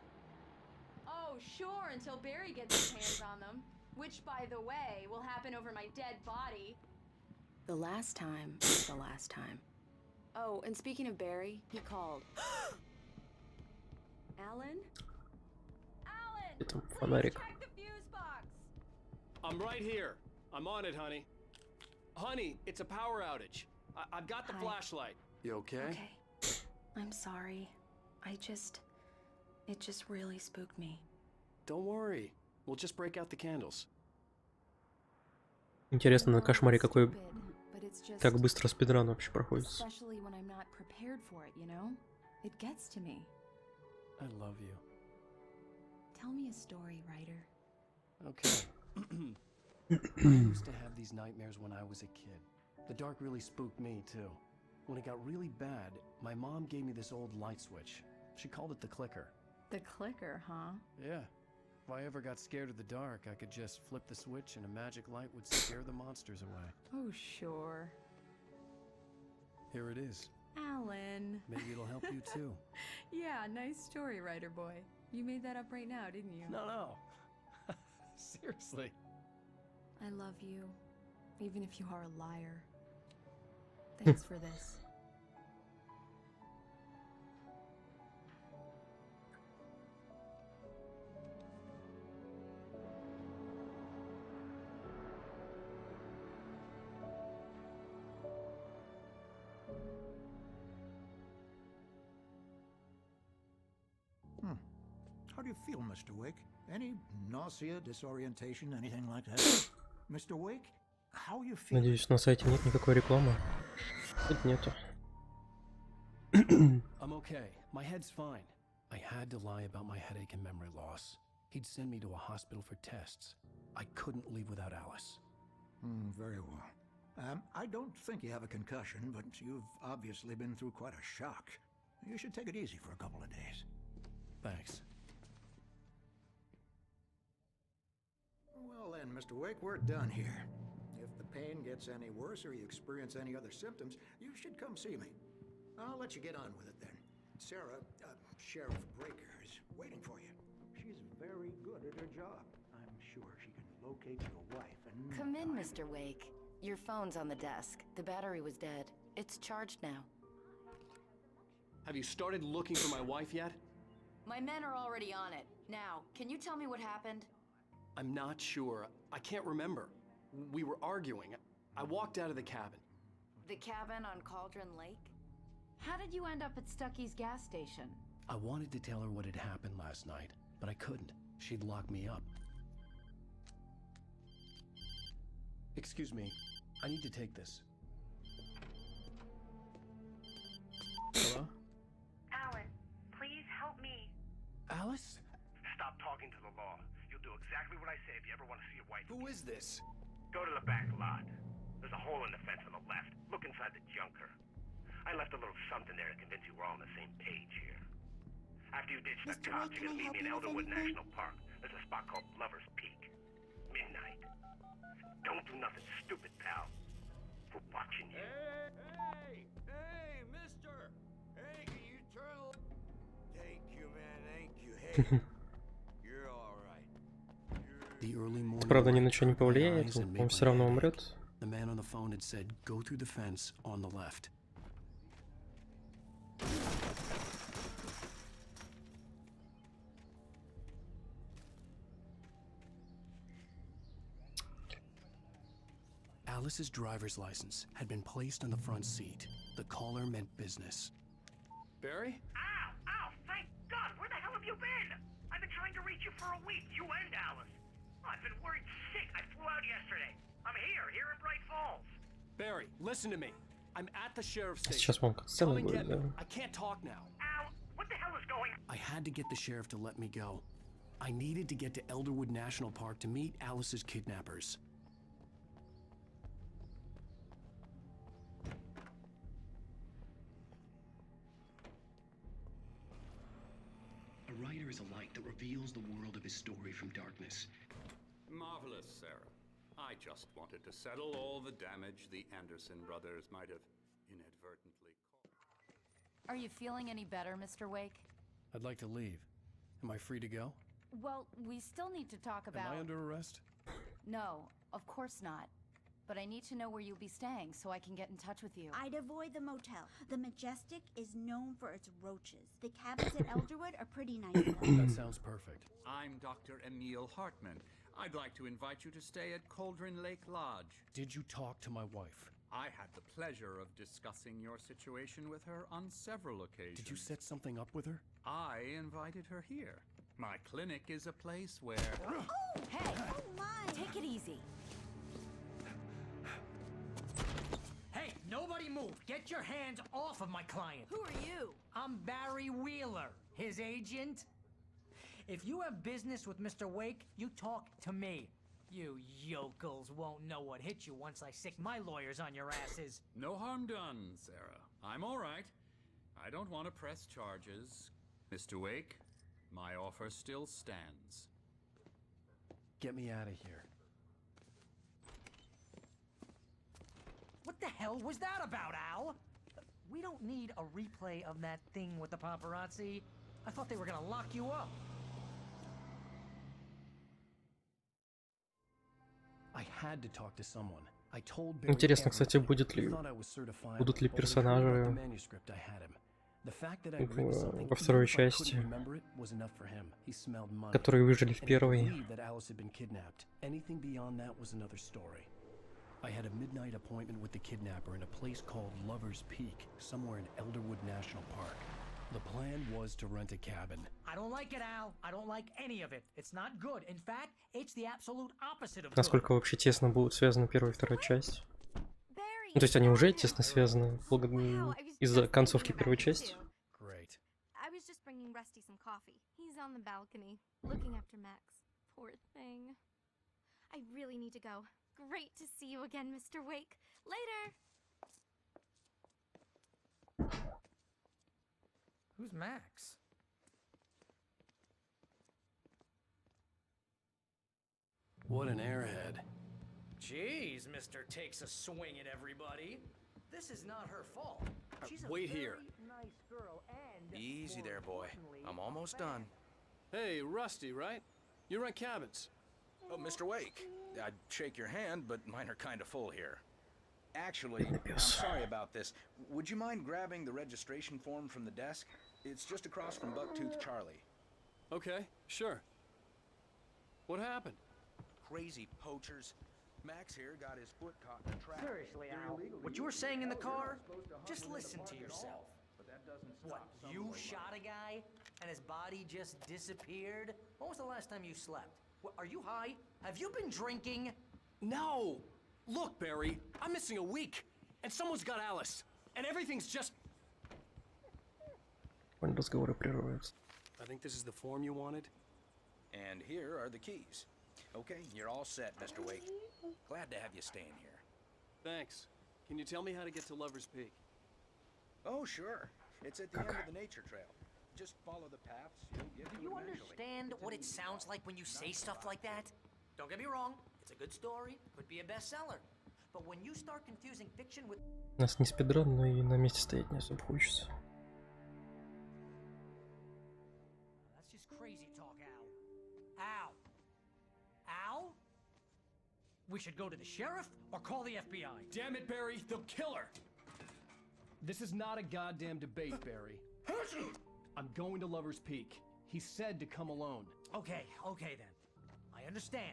Oh, sure, until Barry gets his hands on them. Which, by the way, will happen over my dead body. The last time is the last time. Oh, and speaking of Barry, he called. Alan? Alan! Фонарик. Check the fuse box! I'm right here. I'm on it, honey. Honey, it's a power outage. I've got the flashlight. You okay? Okay. I'm sorry. It just really spooked me. Don't worry. We'll just break out the candles. Интересно, на кошмаре какой... Как быстро спидран вообще проходит. Especially when I'm not prepared for it, you know? It gets to me. I love you. Tell me a story, writer. Okay. I used to have these nightmares when I was a kid. The dark really spooked me, too. When it got really bad, my mom gave me this old light switch. She called it the clicker. The clicker, huh? Yeah. If I ever got scared of the dark, I could just flip the switch and a magic light would scare the monsters away. Oh, sure. Here it is. Alan. Maybe it'll help you, too. Yeah, nice story, writer boy. You made that up right now, didn't you? No. Seriously. I love you, even if you are a liar. Thanks for this. How do you feel, Mr. Wake? Any nausea, disorientation, anything like that? Mr. Wake, how you feel? Надеюсь, на сайте нет никакой рекламы. Тут нету. I'm okay. My head's fine. I had to lie about my headache and memory loss. He'd send me to a hospital for tests. I couldn't leave without Alice. Very well. I don't think you have a concussion, but you've obviously been through quite a shock. You should take it easy for a couple of days. Thanks. Well then, Mr. Wake, we're done here. If the pain gets any worse or you experience any other symptoms, you should come see me. I'll let you get on with it then. Sarah, Sheriff Breaker, is waiting for you. She's very good at her job. I'm sure she can locate your wife and... Come in, Mr. Wake. Your phone's on the desk. The battery was dead. It's charged now. Have you started looking for my wife yet? My men are already on it. Now, can you tell me what happened? I'm not sure. I can't remember. We were arguing. I walked out of the cabin. The cabin on Cauldron Lake? How did you end up at Stucky's gas station? I wanted to tell her what had happened last night, but I couldn't. She'd lock me up. Excuse me. I need to take this. Hello? Alan, please help me. Alice? Stop talking to the law. You'll do exactly what I say if you ever want to see your wife. Who is this? Go to the back lot. There's a hole in the fence on the left. Look inside the junker. I left a little something there to convince you we're all on the same page here. After you ditch the cops, you're gonna meet me in Elderwood National Park. There's a spot called Lover's Peak. Midnight. Don't do nothing stupid, pal. We're watching you. Hey, mister! Hey, can you turn a... Thank you, man, thank you. Hey, you're alright. The early morning Правда, ни на light что не hurt my повлияет, eyes and он made my все равно head умрет. ache. The man on the phone had said, go through the fence on the left. Alice's driver's license had been placed on the front seat. The caller meant business. Barry? Ow! Thank God! Where the hell have you been? I've been trying to reach you for a week, you and Alice. I've been worried sick. I flew out yesterday. I'm here in Bright Falls. Barry, listen to me. I'm at the sheriff's station. Сейчас вам Come сцена and get будет, me. да. I can't talk now. Ow! What the hell is going on? I had to get the sheriff to let me go. I needed to get to Elderwood National Park to meet Alice's kidnappers. A writer is a light that reveals the world of his story from darkness. Marvelous, Sarah. I just wanted to settle all the damage the Anderson brothers might have inadvertently caused. Are you feeling any better, Mr. Wake? I'd like to leave. Am I free to go? Well, we still need to talk about... Am I under arrest? No, of course not. But I need to know where you'll be staying so I can get in touch with you. I'd avoid the motel. The Majestic is known for its roaches. The cabins at Elderwood are pretty nice though. That sounds perfect. I'm Dr. Emil Hartman. I'd like to invite you to stay at Cauldron Lake Lodge. Did you talk to my wife? I had the pleasure of discussing your situation with her on several occasions. Did you set something up with her? I invited her here. My clinic is a place where... Oh! Hey! Oh my! Take it easy. Hey, nobody move! Get your hands off of my client! Who are you? I'm Barry Wheeler, his agent. If you have business with Mr. Wake, you talk to me. You yokels won't know what hit you once I sick my lawyers on your asses. No harm done, Sarah. I'm all right. I don't want to press charges. Mr. Wake, my offer still stands. Get me out of here. What the hell was that about, Al? We don't need a replay of that thing with the paparazzi. I thought they were gonna lock you up. I had to talk to someone. I told Barry Интересно, кстати, everything. будут He ли thought I was certified, будут ли but when he heard about the персонажи manuscript, I had him. The fact that I'd written something, во второй even if I couldn't части, remember it, was enough for him. He smelled money. которые выжили в And he первой. believed that Alice had been kidnapped. Anything beyond that was another story. I had a midnight appointment with the kidnapper in a place called Lover's Peak, somewhere in Elderwood National Park. The plan was to rent a cabin. I don't like it, Al. I don't like any of it. It's not good. In fact, it's the absolute opposite of good. Насколько вообще тесно будут связаны первая и вторая часть? Ну, то есть они уже тесно связаны из-за концовки первой части. Great. I was just bringing Rusty some coffee. He's on the balcony, looking after Max. Poor thing. I really need to go. Great to see you again, Mr. Wake. Later! Who's Max? What an airhead. Jeez, Mr. Takes a swing at everybody. This is not her fault. She's a wait very here. nice girl and Easy more there, boy. importantly, I'm almost done. Hey, Rusty, right? You rent cabins. Oh, Mr. Wake. I'd shake your hand, but mine are kind of full here. Actually, I'm sorry about this. Would you mind grabbing the registration form from the desk? It's just across from Bucktooth Charlie. Okay, sure. What happened? Crazy poachers. Max here got his foot caught in a trap. Seriously, Al, what you were saying in the car? Just listen to yourself. What, you shot a guy and his body just disappeared? When was the last time you slept? What, are you high? Have you been drinking? No! Look, Barry, I'm missing a week, and someone's got Alice, and everything's just... Разговоры прерываются. I think this is the form you wanted. And here are the keys. Okay, you're all set, Mr. Wake. Glad to have you staying here. Thanks. Can you tell me how to get to Lover's Peak? Oh, sure. It's at the end of the nature trail. Just follow the paths, you'll get to Do it you eventually. understand what it sounds like when you say stuff like that? Don't get me wrong, it's a good story, could be a bestseller. But when you start confusing fiction with... У нас не спидран, но и на месте стоять не особо хочется. That's just crazy talk, Al. Al? Al? We should go to the sheriff or call the FBI. Damn it, Barry, they'll kill her! This is not a goddamn debate, Barry. I'm going to Lover's Peak. He said to come alone. Okay then. I understand.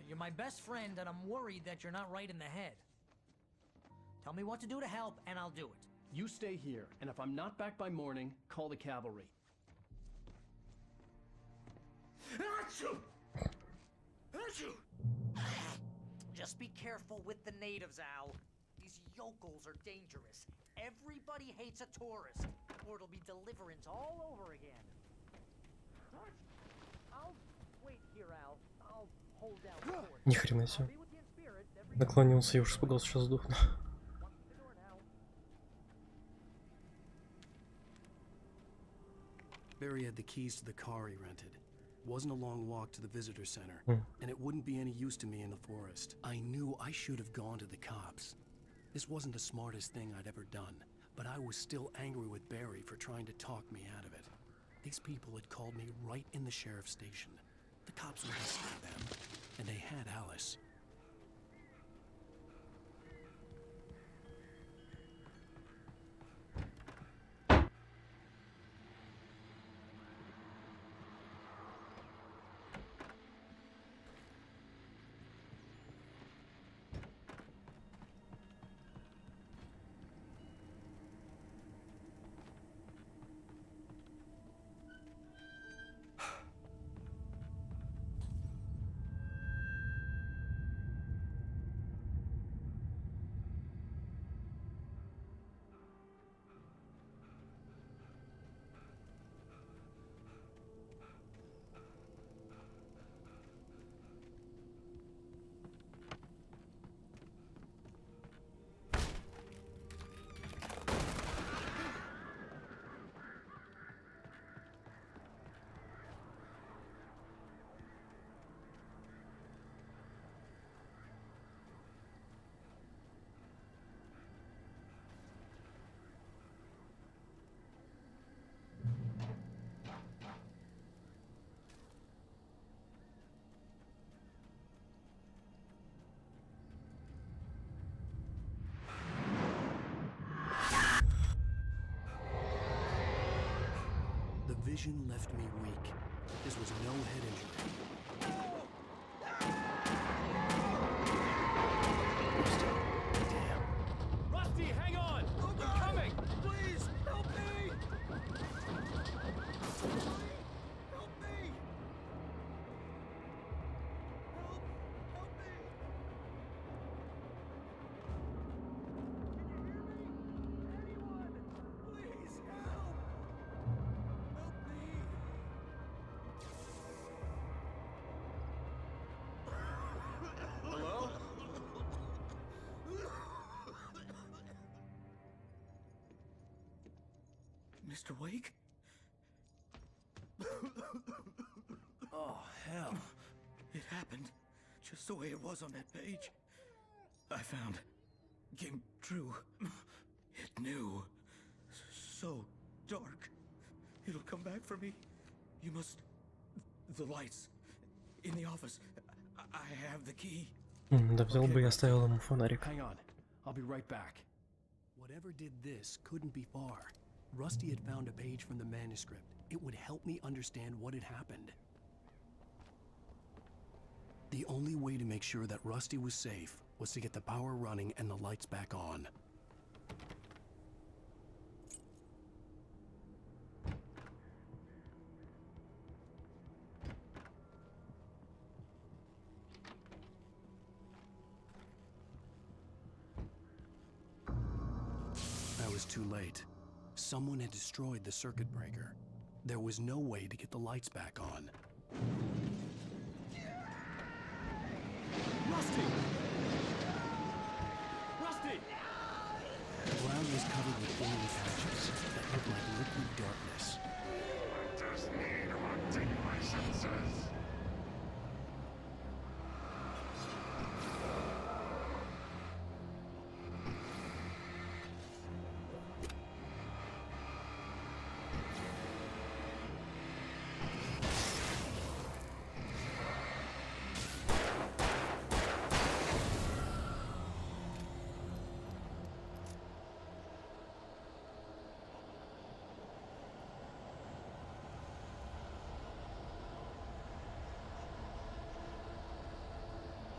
You're my best friend and I'm worried that you're not right in the head. Tell me what to do to help and I'll do it. You stay here, and if I'm not back by morning, call the cavalry. Just be careful with the natives, Al. These yokels are dangerous. Everybody hates a tourist, or it'll be deliverance all over again. I'll wait here, Al. I'll hold down the fort. Ни хрена себе. Наклонился, я уж испугался, сейчас сдохну. Barry had the keys to the car he rented. Wasn't a long walk to the visitor center, Hmm. and it wouldn't be any use to me in the forest. I knew I should have gone to the cops. This wasn't the smartest thing I'd ever done, but I was still angry with Barry for trying to talk me out of it. These people had called me right in the sheriff's station. The cops would listen to them, and they had Alice. The vision left me weak. This was no head injury. Damn. Rusty, hang on! I'm coming! Please, help me! Help me! Help me! Anyone! Please help! Help me! Hello? Mr. Wake? Oh, hell. It happened just the way it was on that page. I found. Came true. It knew. So dark. It'll come back for me. You must. The lights. In the office. I have the key. Да взял бы я оставил ему фонарик. Hang on. I'll be right back. Whatever did this couldn't be far. Rusty had found a page from the manuscript. It would help me understand what had happened. The only way to make sure that Rusty was safe was to get the power running and the lights back on. I was too late. Someone had destroyed the circuit breaker. There was no way to get the lights back on. Rusty! Rusty! The ground was covered with oily patches that looked like liquid darkness. I just need to update my senses.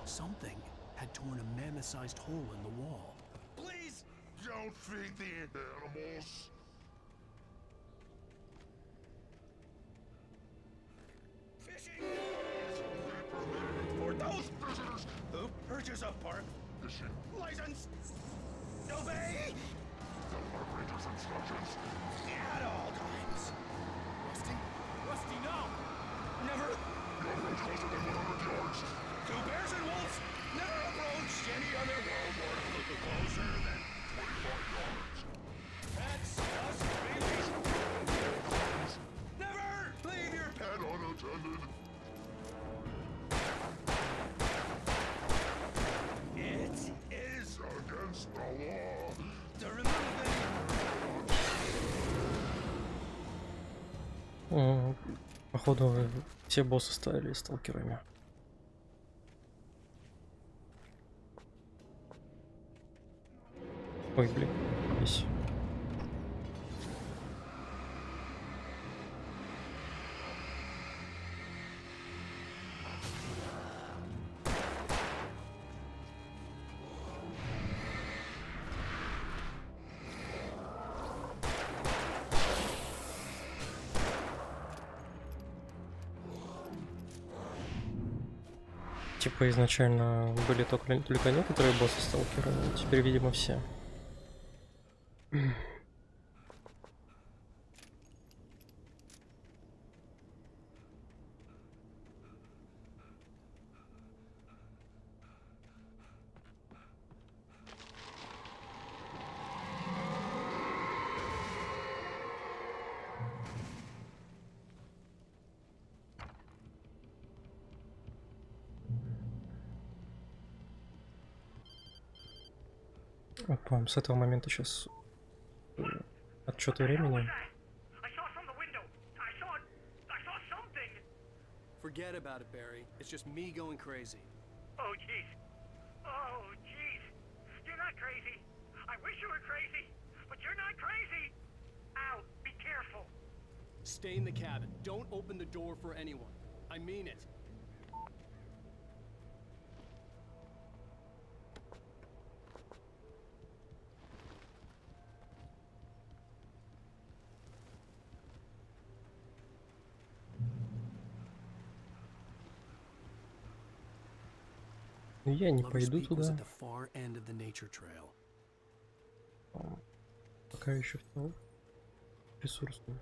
Something had torn a mammoth-sized hole in the wall. Please don't feed the animals. Fishing! For those visitors who purchase a park Fishing. license, obey The operator's instructions. at all times. Rusty? Rusty, no! Never! No approach closer than 100 yards. To bears and wolves, never approach any other wildlife a little closer than 25 yards. That's just really. Never leave your Pet unattended. It is Against the law. to remove О, походу все боссы стали сталкерами. Ой, блин, здесь. Типа изначально были только некоторые боссы сталкеры, но теперь, видимо, все. Опа, с этого момента сейчас отчет времени. I saw from the window. I saw something. Forget about it, Barry. It's just me going crazy. Oh, jeez. Oh, jeez. You're not crazy. I wish you were crazy, but you're not crazy. Ow, be careful. stay in the cabin. Don't open the door for anyone. I mean it. Я не Lover's пойду Peak was туда. at the far end of the nature trail. Пока еще все ресурсно.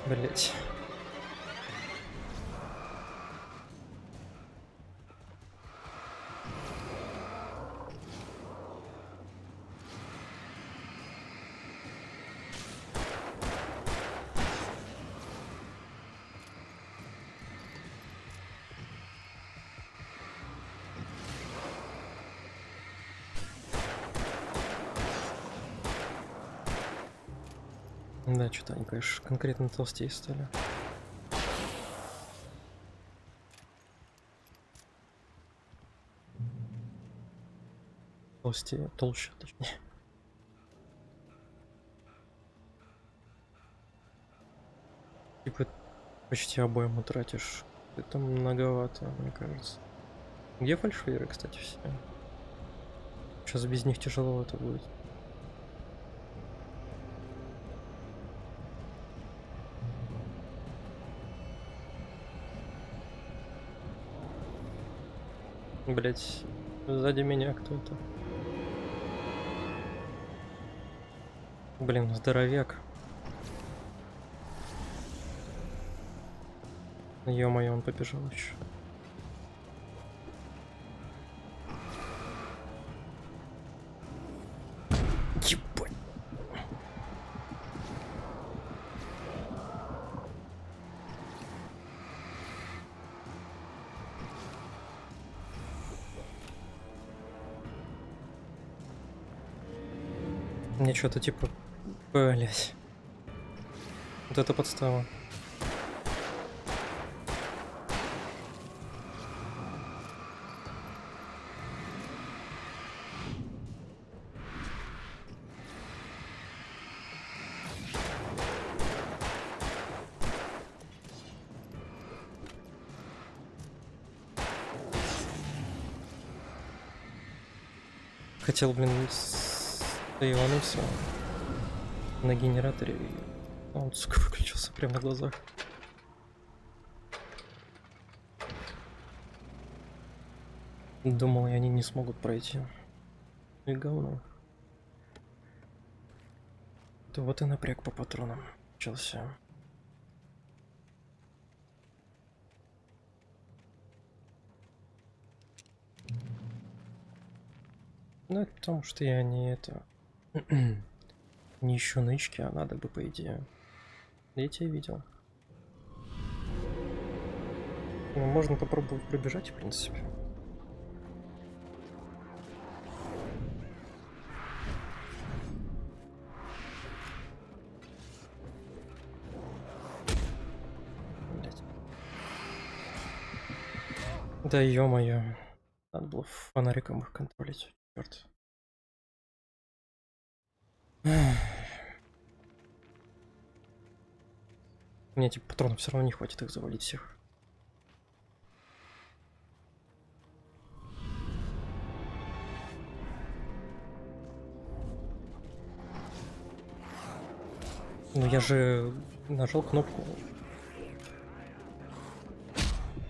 Блять. Да, что-то они, конечно, конкретно толстее стали. Толстее, толще, точнее. Типа почти обойму тратишь. Это многовато, мне кажется. Где фальшфейеры, кстати, все? Сейчас без них тяжело это будет. Блять, сзади меня кто-то. Блин, здоровяк. Ё-моё, он побежал еще. Ебать. Мне что-то типа... Блять. Вот это подстава. Хотел, блин, стоянуться на генераторе, и он, сука, выключился прямо на глазах. Думал, и они не смогут пройти. И говно. Да вот и напряг по патронам начался. Ну, это потому что я не это... не ищу нычки, а надо бы, по идее. Я тебя видел. Ну, можно попробовать пробежать, в принципе. Блять. Да ё-моё. Надо было фонариком их контролить. Черт. Мне типа патронов все равно не хватит их завалить всех. Ну я же нажал кнопку.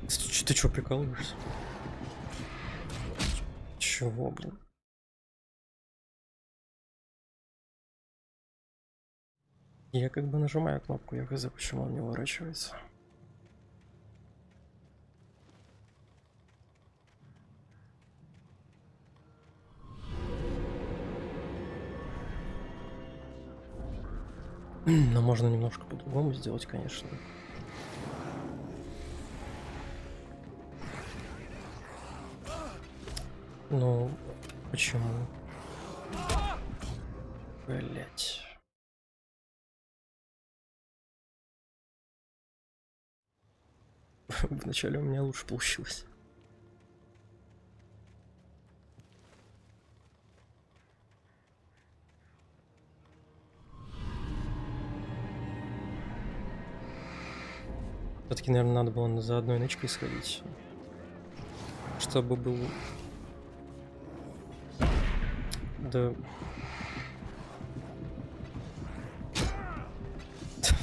Ты чё, прикалываешься? Чего, блин? Я как бы нажимаю кнопку, я хз, почему он не уворачивается. Но можно немножко по-другому сделать, конечно. Ну, почему? Блять. Вначале у меня лучше получилось. Все-таки, наверное, надо было за одной нычкой сходить. Чтобы был... Да...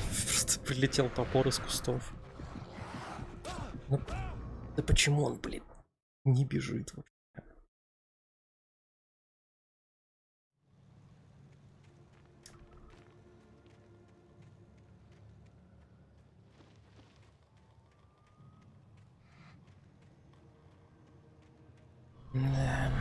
Просто прилетел топор из кустов. Ну, да почему он, блин, не бежит вообще? Да.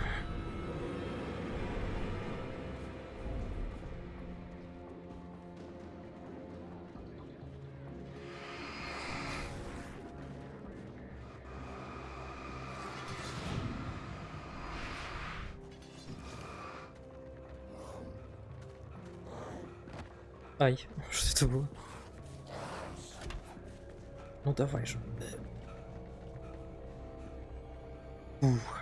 Ай, что это было? Ну давай же. Ух.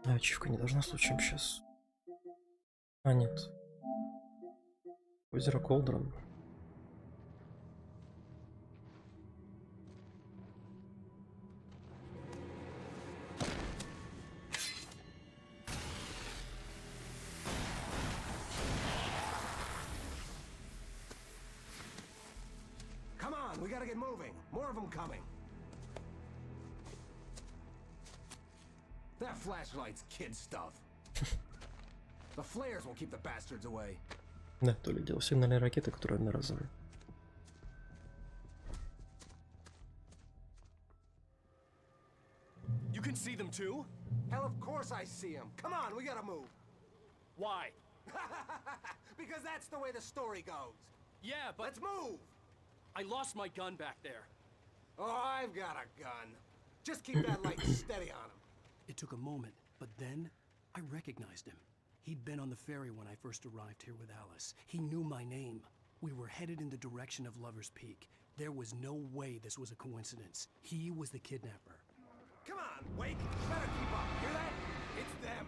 А, ачивка не должна случаем сейчас. А, нет. Озеро Колдрон. Come on, we gotta get moving. More of them coming. That flashlight's kid stuff. The flares will keep the bastards away. Да, то ли дело сигнальные ракеты, которые одноразовые. You can see them too? Hell, of course I see them. Come on, we gotta move. Why? Because that's the way the story goes. Yeah, but... Let's move! I lost my gun back there. Oh, I've got a gun. Just keep that light steady on him. It took a moment, but then I recognized him. He'd been on the ferry when I first arrived here with Alice. He knew my name. We were headed in the direction of Lover's Peak. There was no way this was a coincidence. He was the kidnapper. Come on, Wake! Better keep up. Hear that? It's them.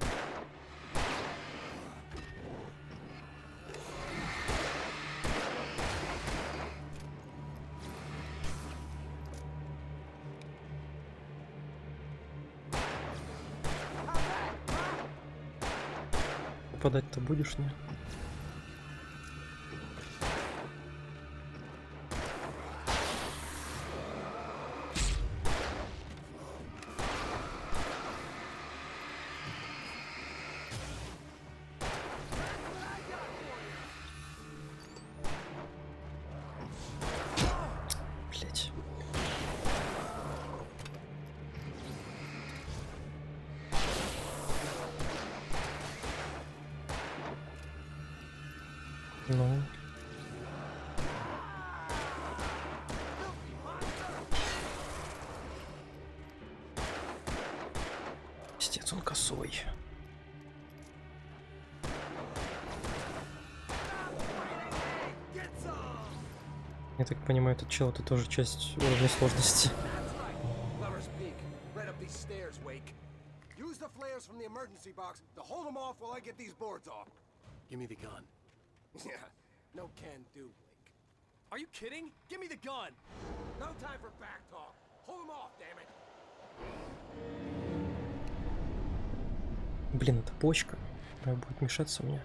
Попадать-то будешь, не? Блять. Ну. Пиздец, он косой. Я так понимаю, этот чел — это тоже часть уровня сложности. Lover's Peak. Right up these stairs, Wake. Use the flares from the emergency box to hold them off while I get these boards off. Give me the gun. Yeah, no can do, Wake. Are you kidding? Give me the gun! No time for back talk. Hold them off, damn it. Блин, это почка. Она будет мешаться мне.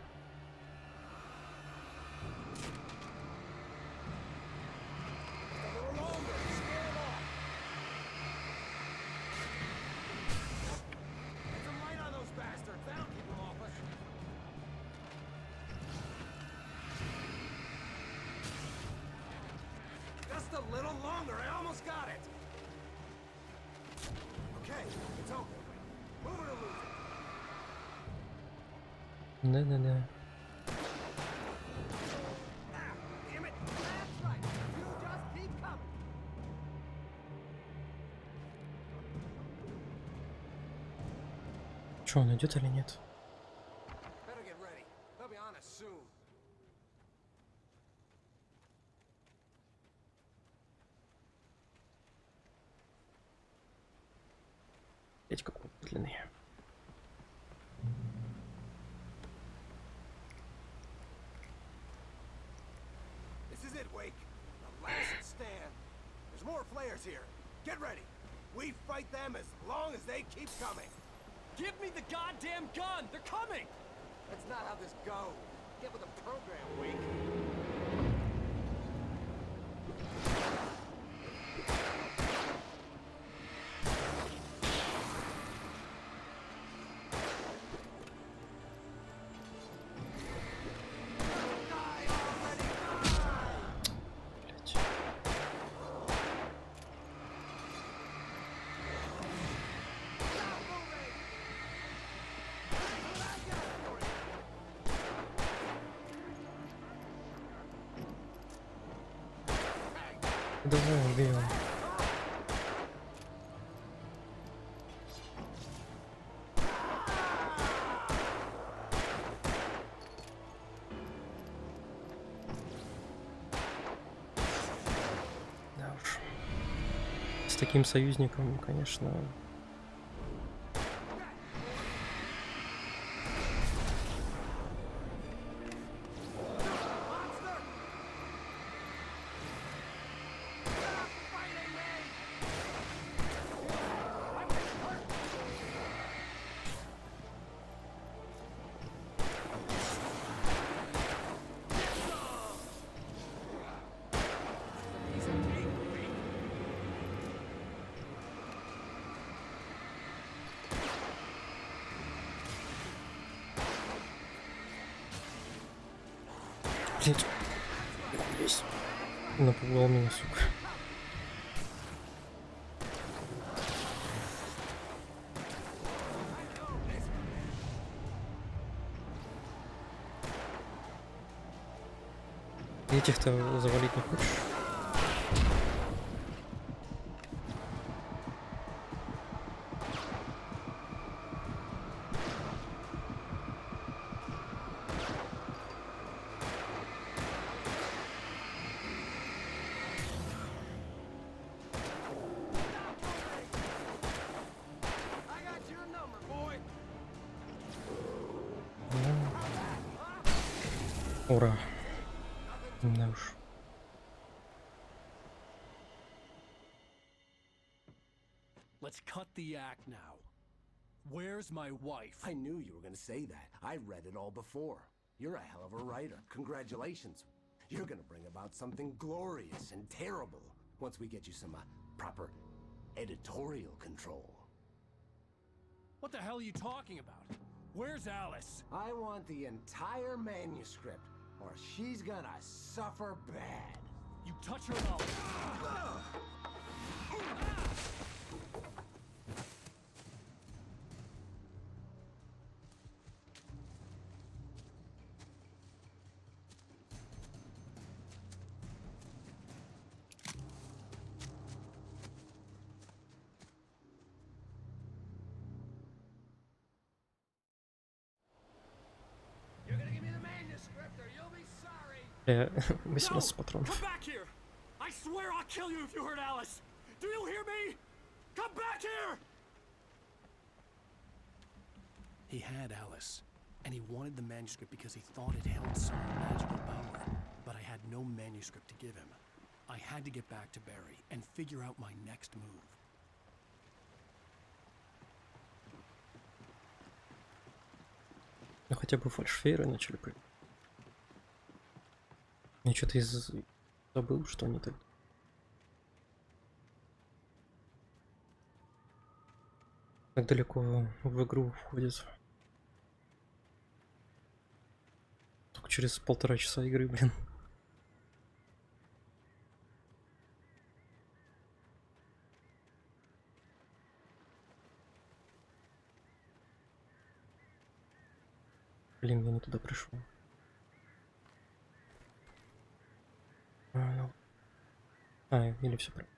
Just a little longer. I almost got it. Okay, it's open. Move it or lose it. Да-да-да. Damn it! That's right. You just keep coming. Что, он идет или нет? Better get ready. They'll be on us soon. Эти какой длинный. This is it, Wake. The last stand. There's more flares here. Get ready. We fight them as long as they keep coming. Give me the goddamn gun! They're coming! That's not how this goes. Get with the program, Wake. Давай убьем. Да уж. С таким союзником, конечно. Блять. Здесь напугал меня, сука. Этих-то завалить не хочешь? Ура. Да уж. Let's cut the act now. Where's my wife? I knew you were going to say that. I read it all before. You're a hell of a writer. Congratulations. You're going to bring about something glorious and terrible once we get you some proper editorial control. What the hell are you talking about? Where's Alice? I want the entire manuscript, or she's gonna suffer bad. You touch her and I'll... You're gonna give me the manuscript, or you'll be sorry. 18 патронов. Come back here! I swear I'll kill you if you hurt Alice! Do you hear me? Come back here! He had Alice, and he wanted the manuscript because he thought it held some magical power. But I had no manuscript to give him. I had to get back to Barry and figure out my next move. Ну хотя бы фальшфейры начали прыгать. Я что-то забыл, что они так. Так далеко в игру входит. Только через 1,5 часа игры, блин. Блин, я не туда пришел. Или все правильно.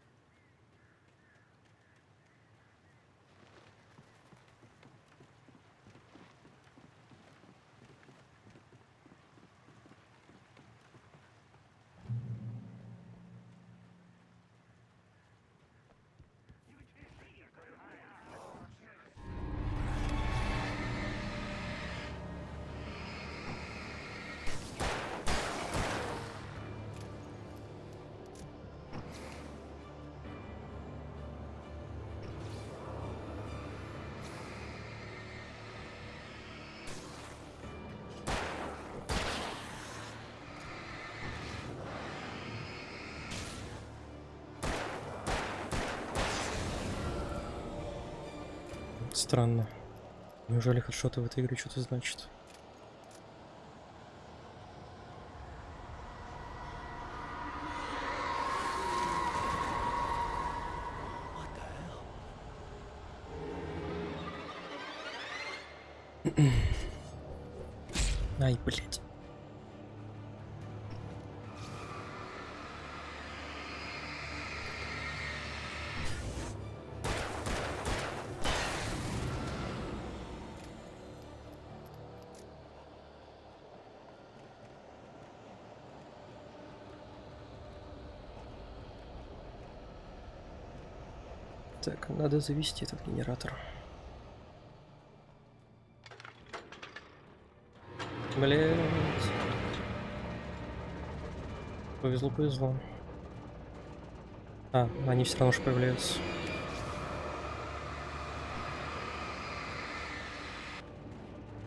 Странно. Неужели хедшоты в этой игре что-то значит? Ай, блять. Так, надо завести этот генератор. Блять. Повезло, повезло. Они все равно же появляются.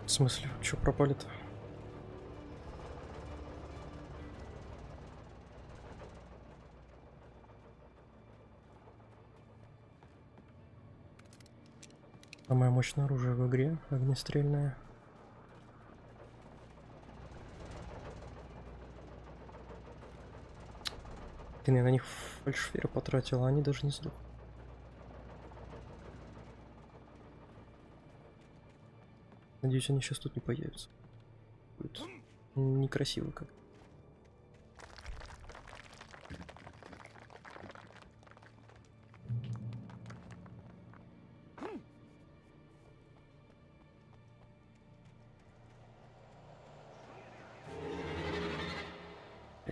В смысле? Чё пропали-то? Самое мощное оружие в игре, огнестрельное. Блин, я на них фальшфер потратил, а они даже не сдох. Надеюсь, они сейчас тут не появятся. Будет некрасиво как.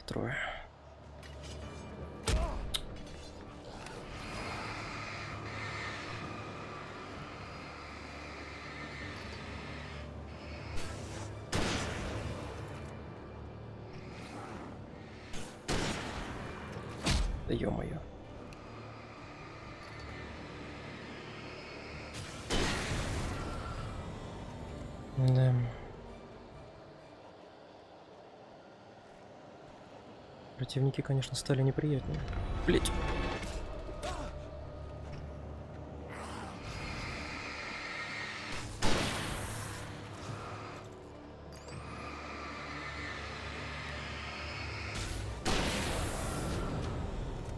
Трое. Да ё-моё. Да. Противники, конечно, стали неприятнее. Блять.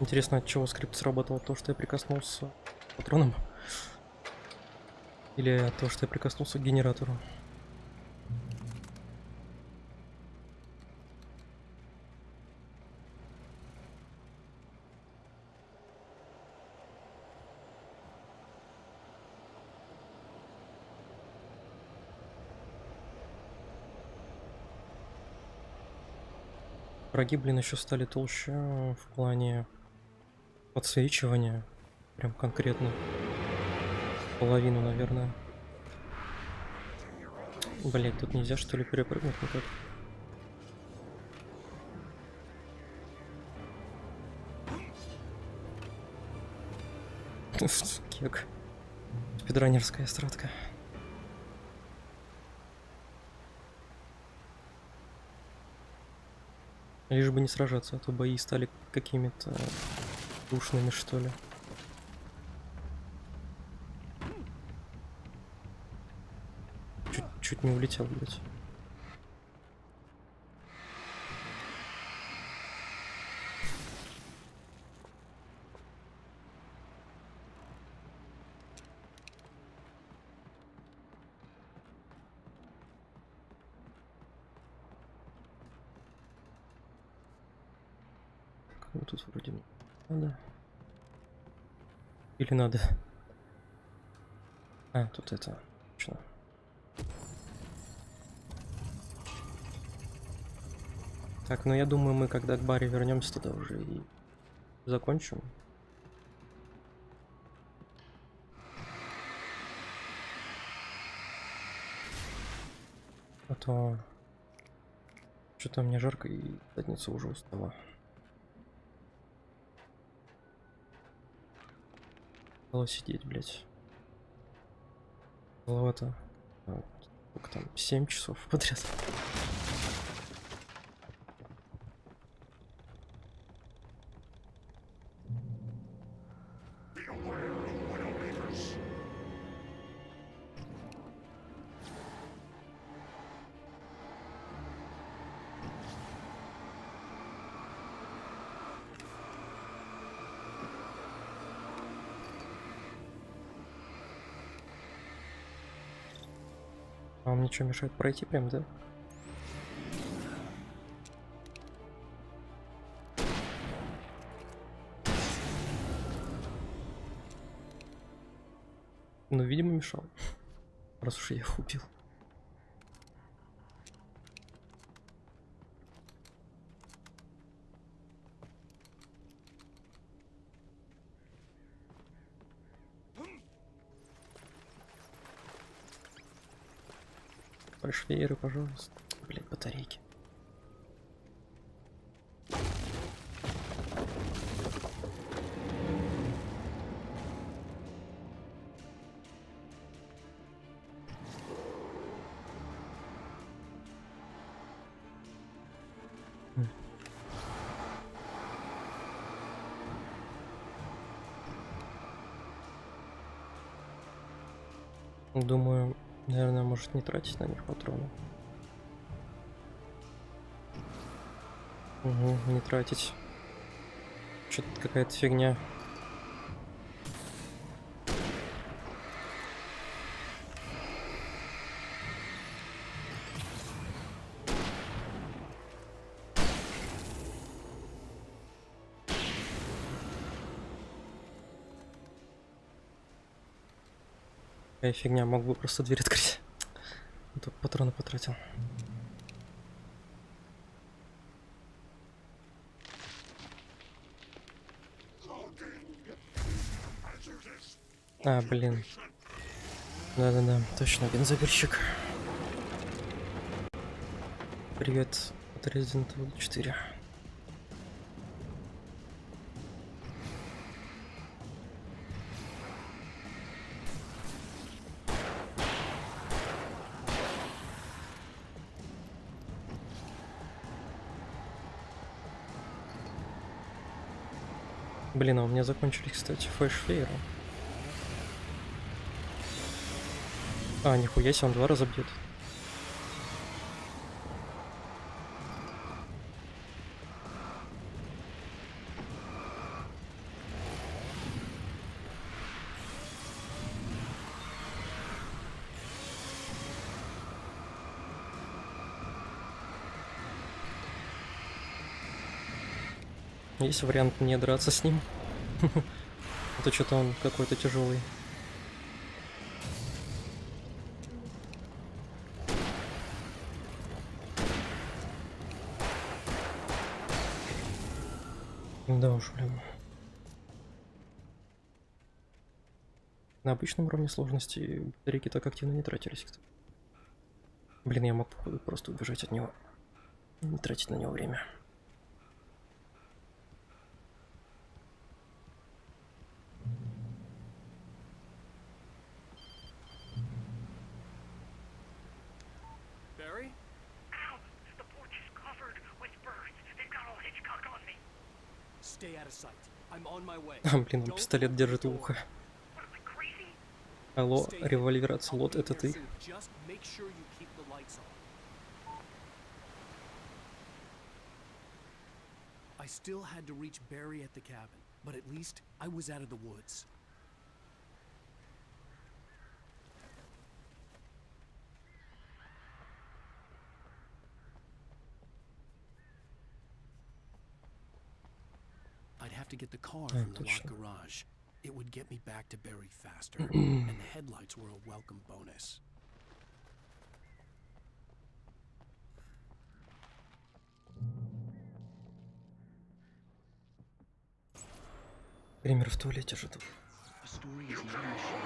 Интересно, от чего скрипт сработал? То, что я прикоснулся к патронам? Или от того, что я прикоснулся к генератору? Враги, блин, еще стали толще в плане подсвечивания. Прям конкретно. Половину, наверное. Блять, тут нельзя, что ли, перепрыгнуть никак? Кек. Спидранерская стратка. Лишь бы не сражаться, а то бои стали какими-то душными, что ли. Чуть не улетел, блядь. Ну, тут вроде не надо. Или надо? А, тут это. Точно. Так, ну я думаю, мы когда к баре вернемся, туда уже и закончим. А то что-то мне жарко и задница уже устала. Стало сидеть, блять. Голова-то. Сколько там? 7 часов подряд. А вам ничего мешает пройти прям, да? Ну, видимо, мешал. Раз уж я их убил. Фальшвейеры, пожалуйста. Блин, батарейки. Думаю, наверное, может не тратить на них патроны. Угу, не тратить. Что-то какая-то фигня. Какая фигня, мог бы просто дверь открыть. А то патроны потратил. А, блин. Да-да-да, точно, бензобельщик. Привет от Resident Evil 4. Блин, а у меня закончились, кстати, флешфейры. А, нихуя себе, он 2 раза бьет. Есть вариант не драться с ним. А то что-то он какой-то тяжелый. Да уж, блин. На обычном уровне сложности батарейки так активно не тратились. Блин, я мог, походу, просто убежать от него. Не тратить на него время. Barry? Ow! The porch is covered with birds. They've got all Hitchcock on me. Stay out of sight. I'm on my way. Блин, он пистолет держит у уха. Алло, револьвер от слот, это ты? Just make sure you keep the lights on. I still had to reach Barry at the cabin, but at least I was out of the woods. have to get the car А, from the locked точно. garage. It would get me back to Barry faster, and the headlights were a welcome bonus. Пример в туалете жду. A story is not a show.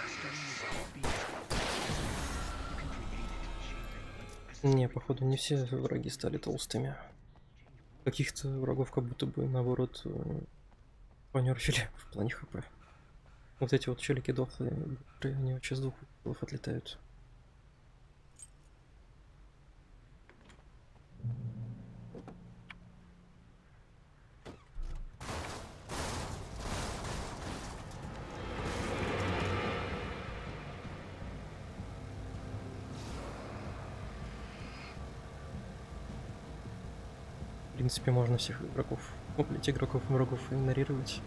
A story is a speech. You can create it, shape it, but Не, походу, не все враги стали толстыми. Каких-то врагов как будто бы, наоборот, понерфили в плане хп. Вот эти вот челики дохлые, они вообще с двух углов отлетают. В принципе, можно всех игроков, игроков и врагов игнорировать.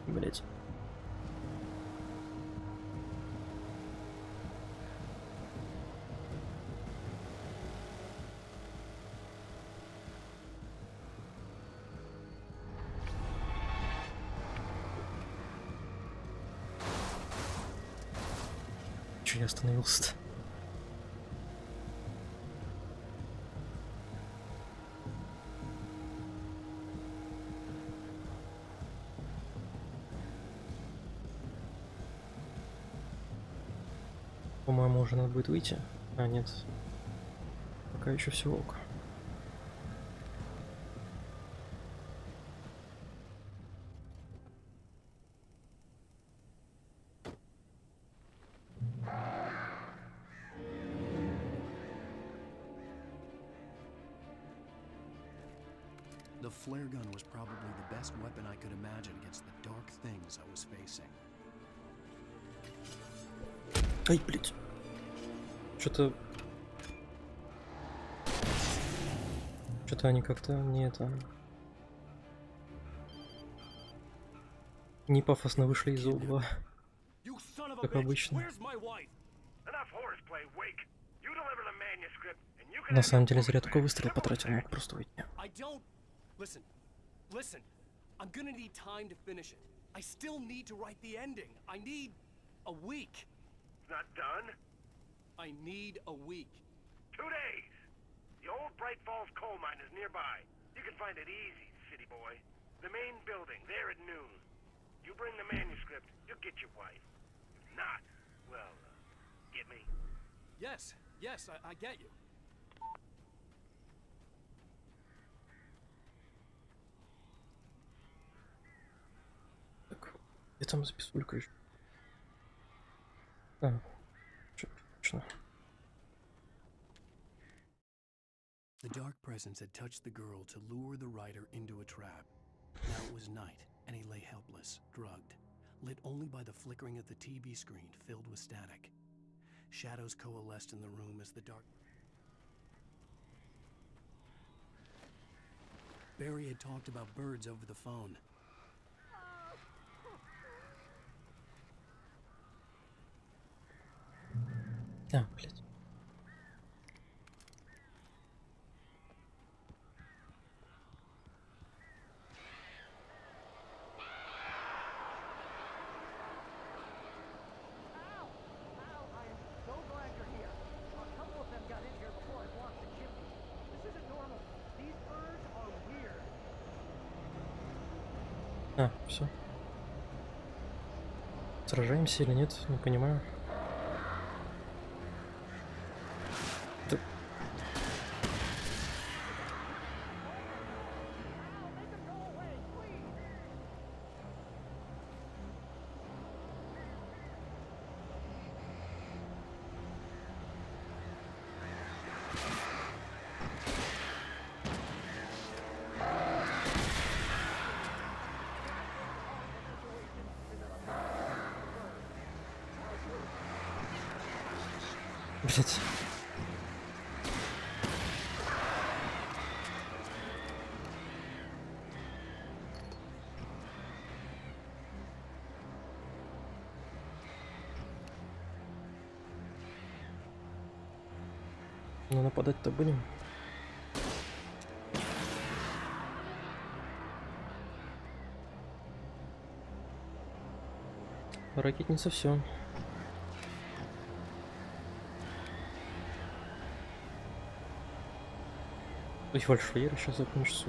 Блять. Че я остановился-то? По-моему, уже надо будет выйти. А, нет. Пока еще все ок. The flare gun was probably the best weapon I could imagine against the dark things I was facing. Ай, блять. Что-то они как-то не это... Не пафосно вышли из угла. Как обычно. На самом деле зря такой выстрел потратил, мог просто уйти. Listen. I'm gonna need time to finish it. I still need to write the ending. I need a week. Not done? I need a week. 2 days. The old Bright Falls coal mine is nearby. You can find it easy, city boy. The main building, there at noon. You bring the manuscript, you'll get your wife. If not, well, get me? Yes, I get you. Так, я там записулька еще. А, точно. The dark presence had touched the girl to lure the writer into a trap. Now it was night, and he lay helpless, drugged, lit only by the flickering of the TV screen filled with static. Shadows coalesced in the room as the dark... Barry had talked about birds over the phone. А, блядь. А, все. Сражаемся или нет? Не понимаю. Да. Блять. Ну, нападать-то будем. Ракетница все. То есть фальшфейер сейчас закончится.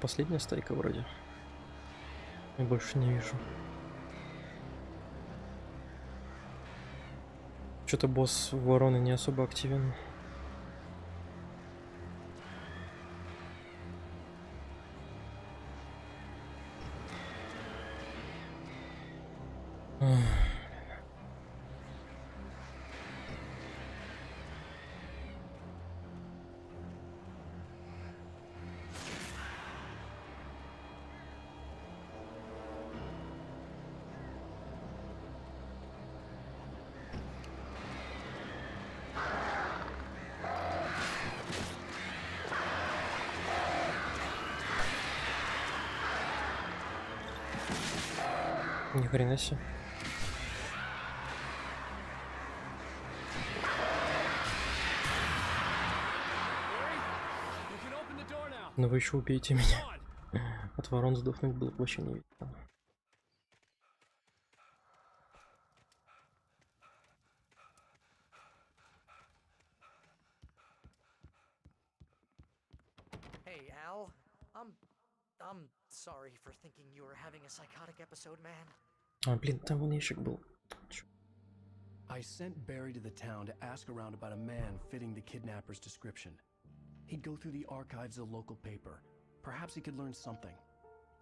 Последняя стайка вроде. Я больше не вижу. Что-то босс вороны не особо активен. Ни хрена себе. Но вы еще убейте меня. От ворон сдохнуть было вообще не видно. Hey, Al. I'm sorry for thinking you were having a psychotic episode, man. А, блин, там вон ящик был. I sent Barry to the town to ask around about a man fitting the kidnapper's description. He'd go through the archives of the local paper. Perhaps he could learn something.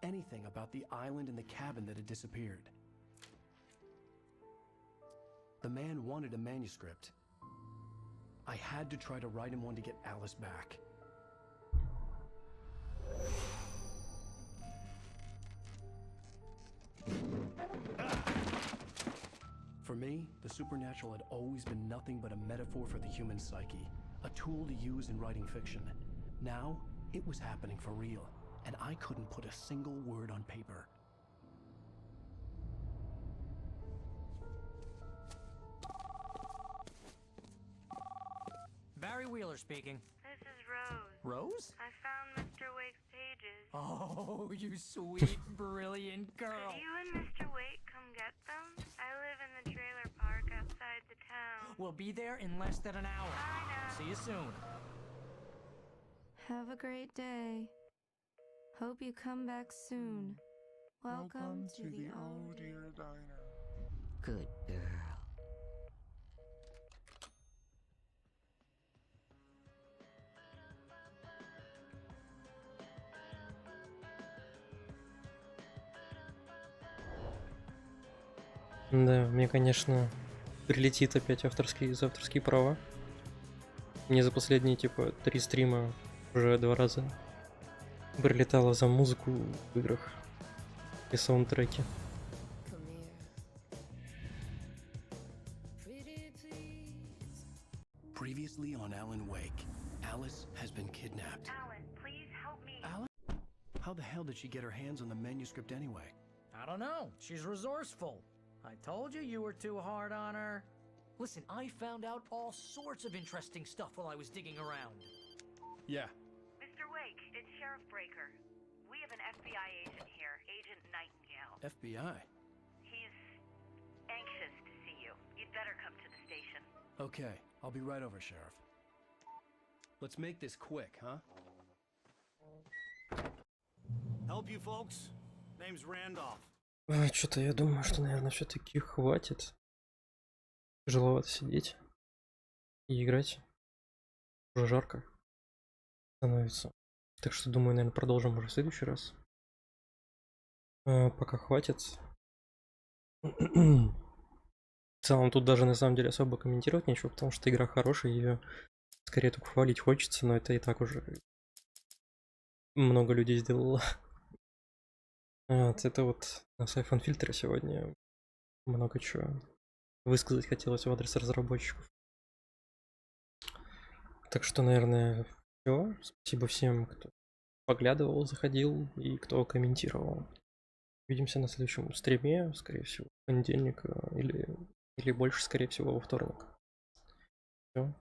Anything about the island and the cabin that had disappeared. The man wanted a manuscript. I had to try to write him one to get Alice back. For me, the supernatural had always been nothing but a metaphor for the human psyche, a tool to use in writing fiction. Now, it was happening for real, and I couldn't put a single word on paper. Barry Wheeler speaking. This is Rose. Rose? I found Mr. Wake's pages. Oh, you sweet, brilliant girl. Could you and Mr. Wake come get them? I live in the trailer park outside the town. We'll be there in less than an hour. I know. See you soon. Have a great day. Hope you come back soon. Welcome to the old dear diner. Good girl. Да, мне, конечно, прилетит опять авторские права. Мне за последние, типа, 3 стрима уже 2 раза прилетало за музыку в играх и саундтреки. Previously on Alan Wake, Alice has been kidnapped. Alan, please help me. Alan? How the hell did she get her hands on the manuscript anyway? I don't know. She's resourceful. I told you you were too hard on her. Listen, I found out all sorts of interesting stuff while I was digging around. Yeah. Mr. Wake, it's Sheriff Breaker. We have an FBI agent here, Agent Nightingale. FBI? He's anxious to see you. You'd better come to the station. Okay, I'll be right over, Sheriff. Let's make this quick, huh? Help you folks? Name's Randolph. Что-то я думаю, что, наверное, все-таки хватит. Тяжеловато сидеть и играть. Уже жарко становится. Так что, думаю, наверное, продолжим уже в следующий раз. Пока хватит. В целом, тут даже на самом деле особо комментировать нечего, потому что игра хорошая, ее скорее только хвалить хочется, но это и так уже много людей сделало. Это вот с iPhone фильтра сегодня много чего высказать хотелось в адрес разработчиков. Так что, наверное, все. Спасибо всем, кто поглядывал, заходил и кто комментировал. Увидимся на следующем стриме, скорее всего, в понедельник или больше, скорее всего, во вторник. Все.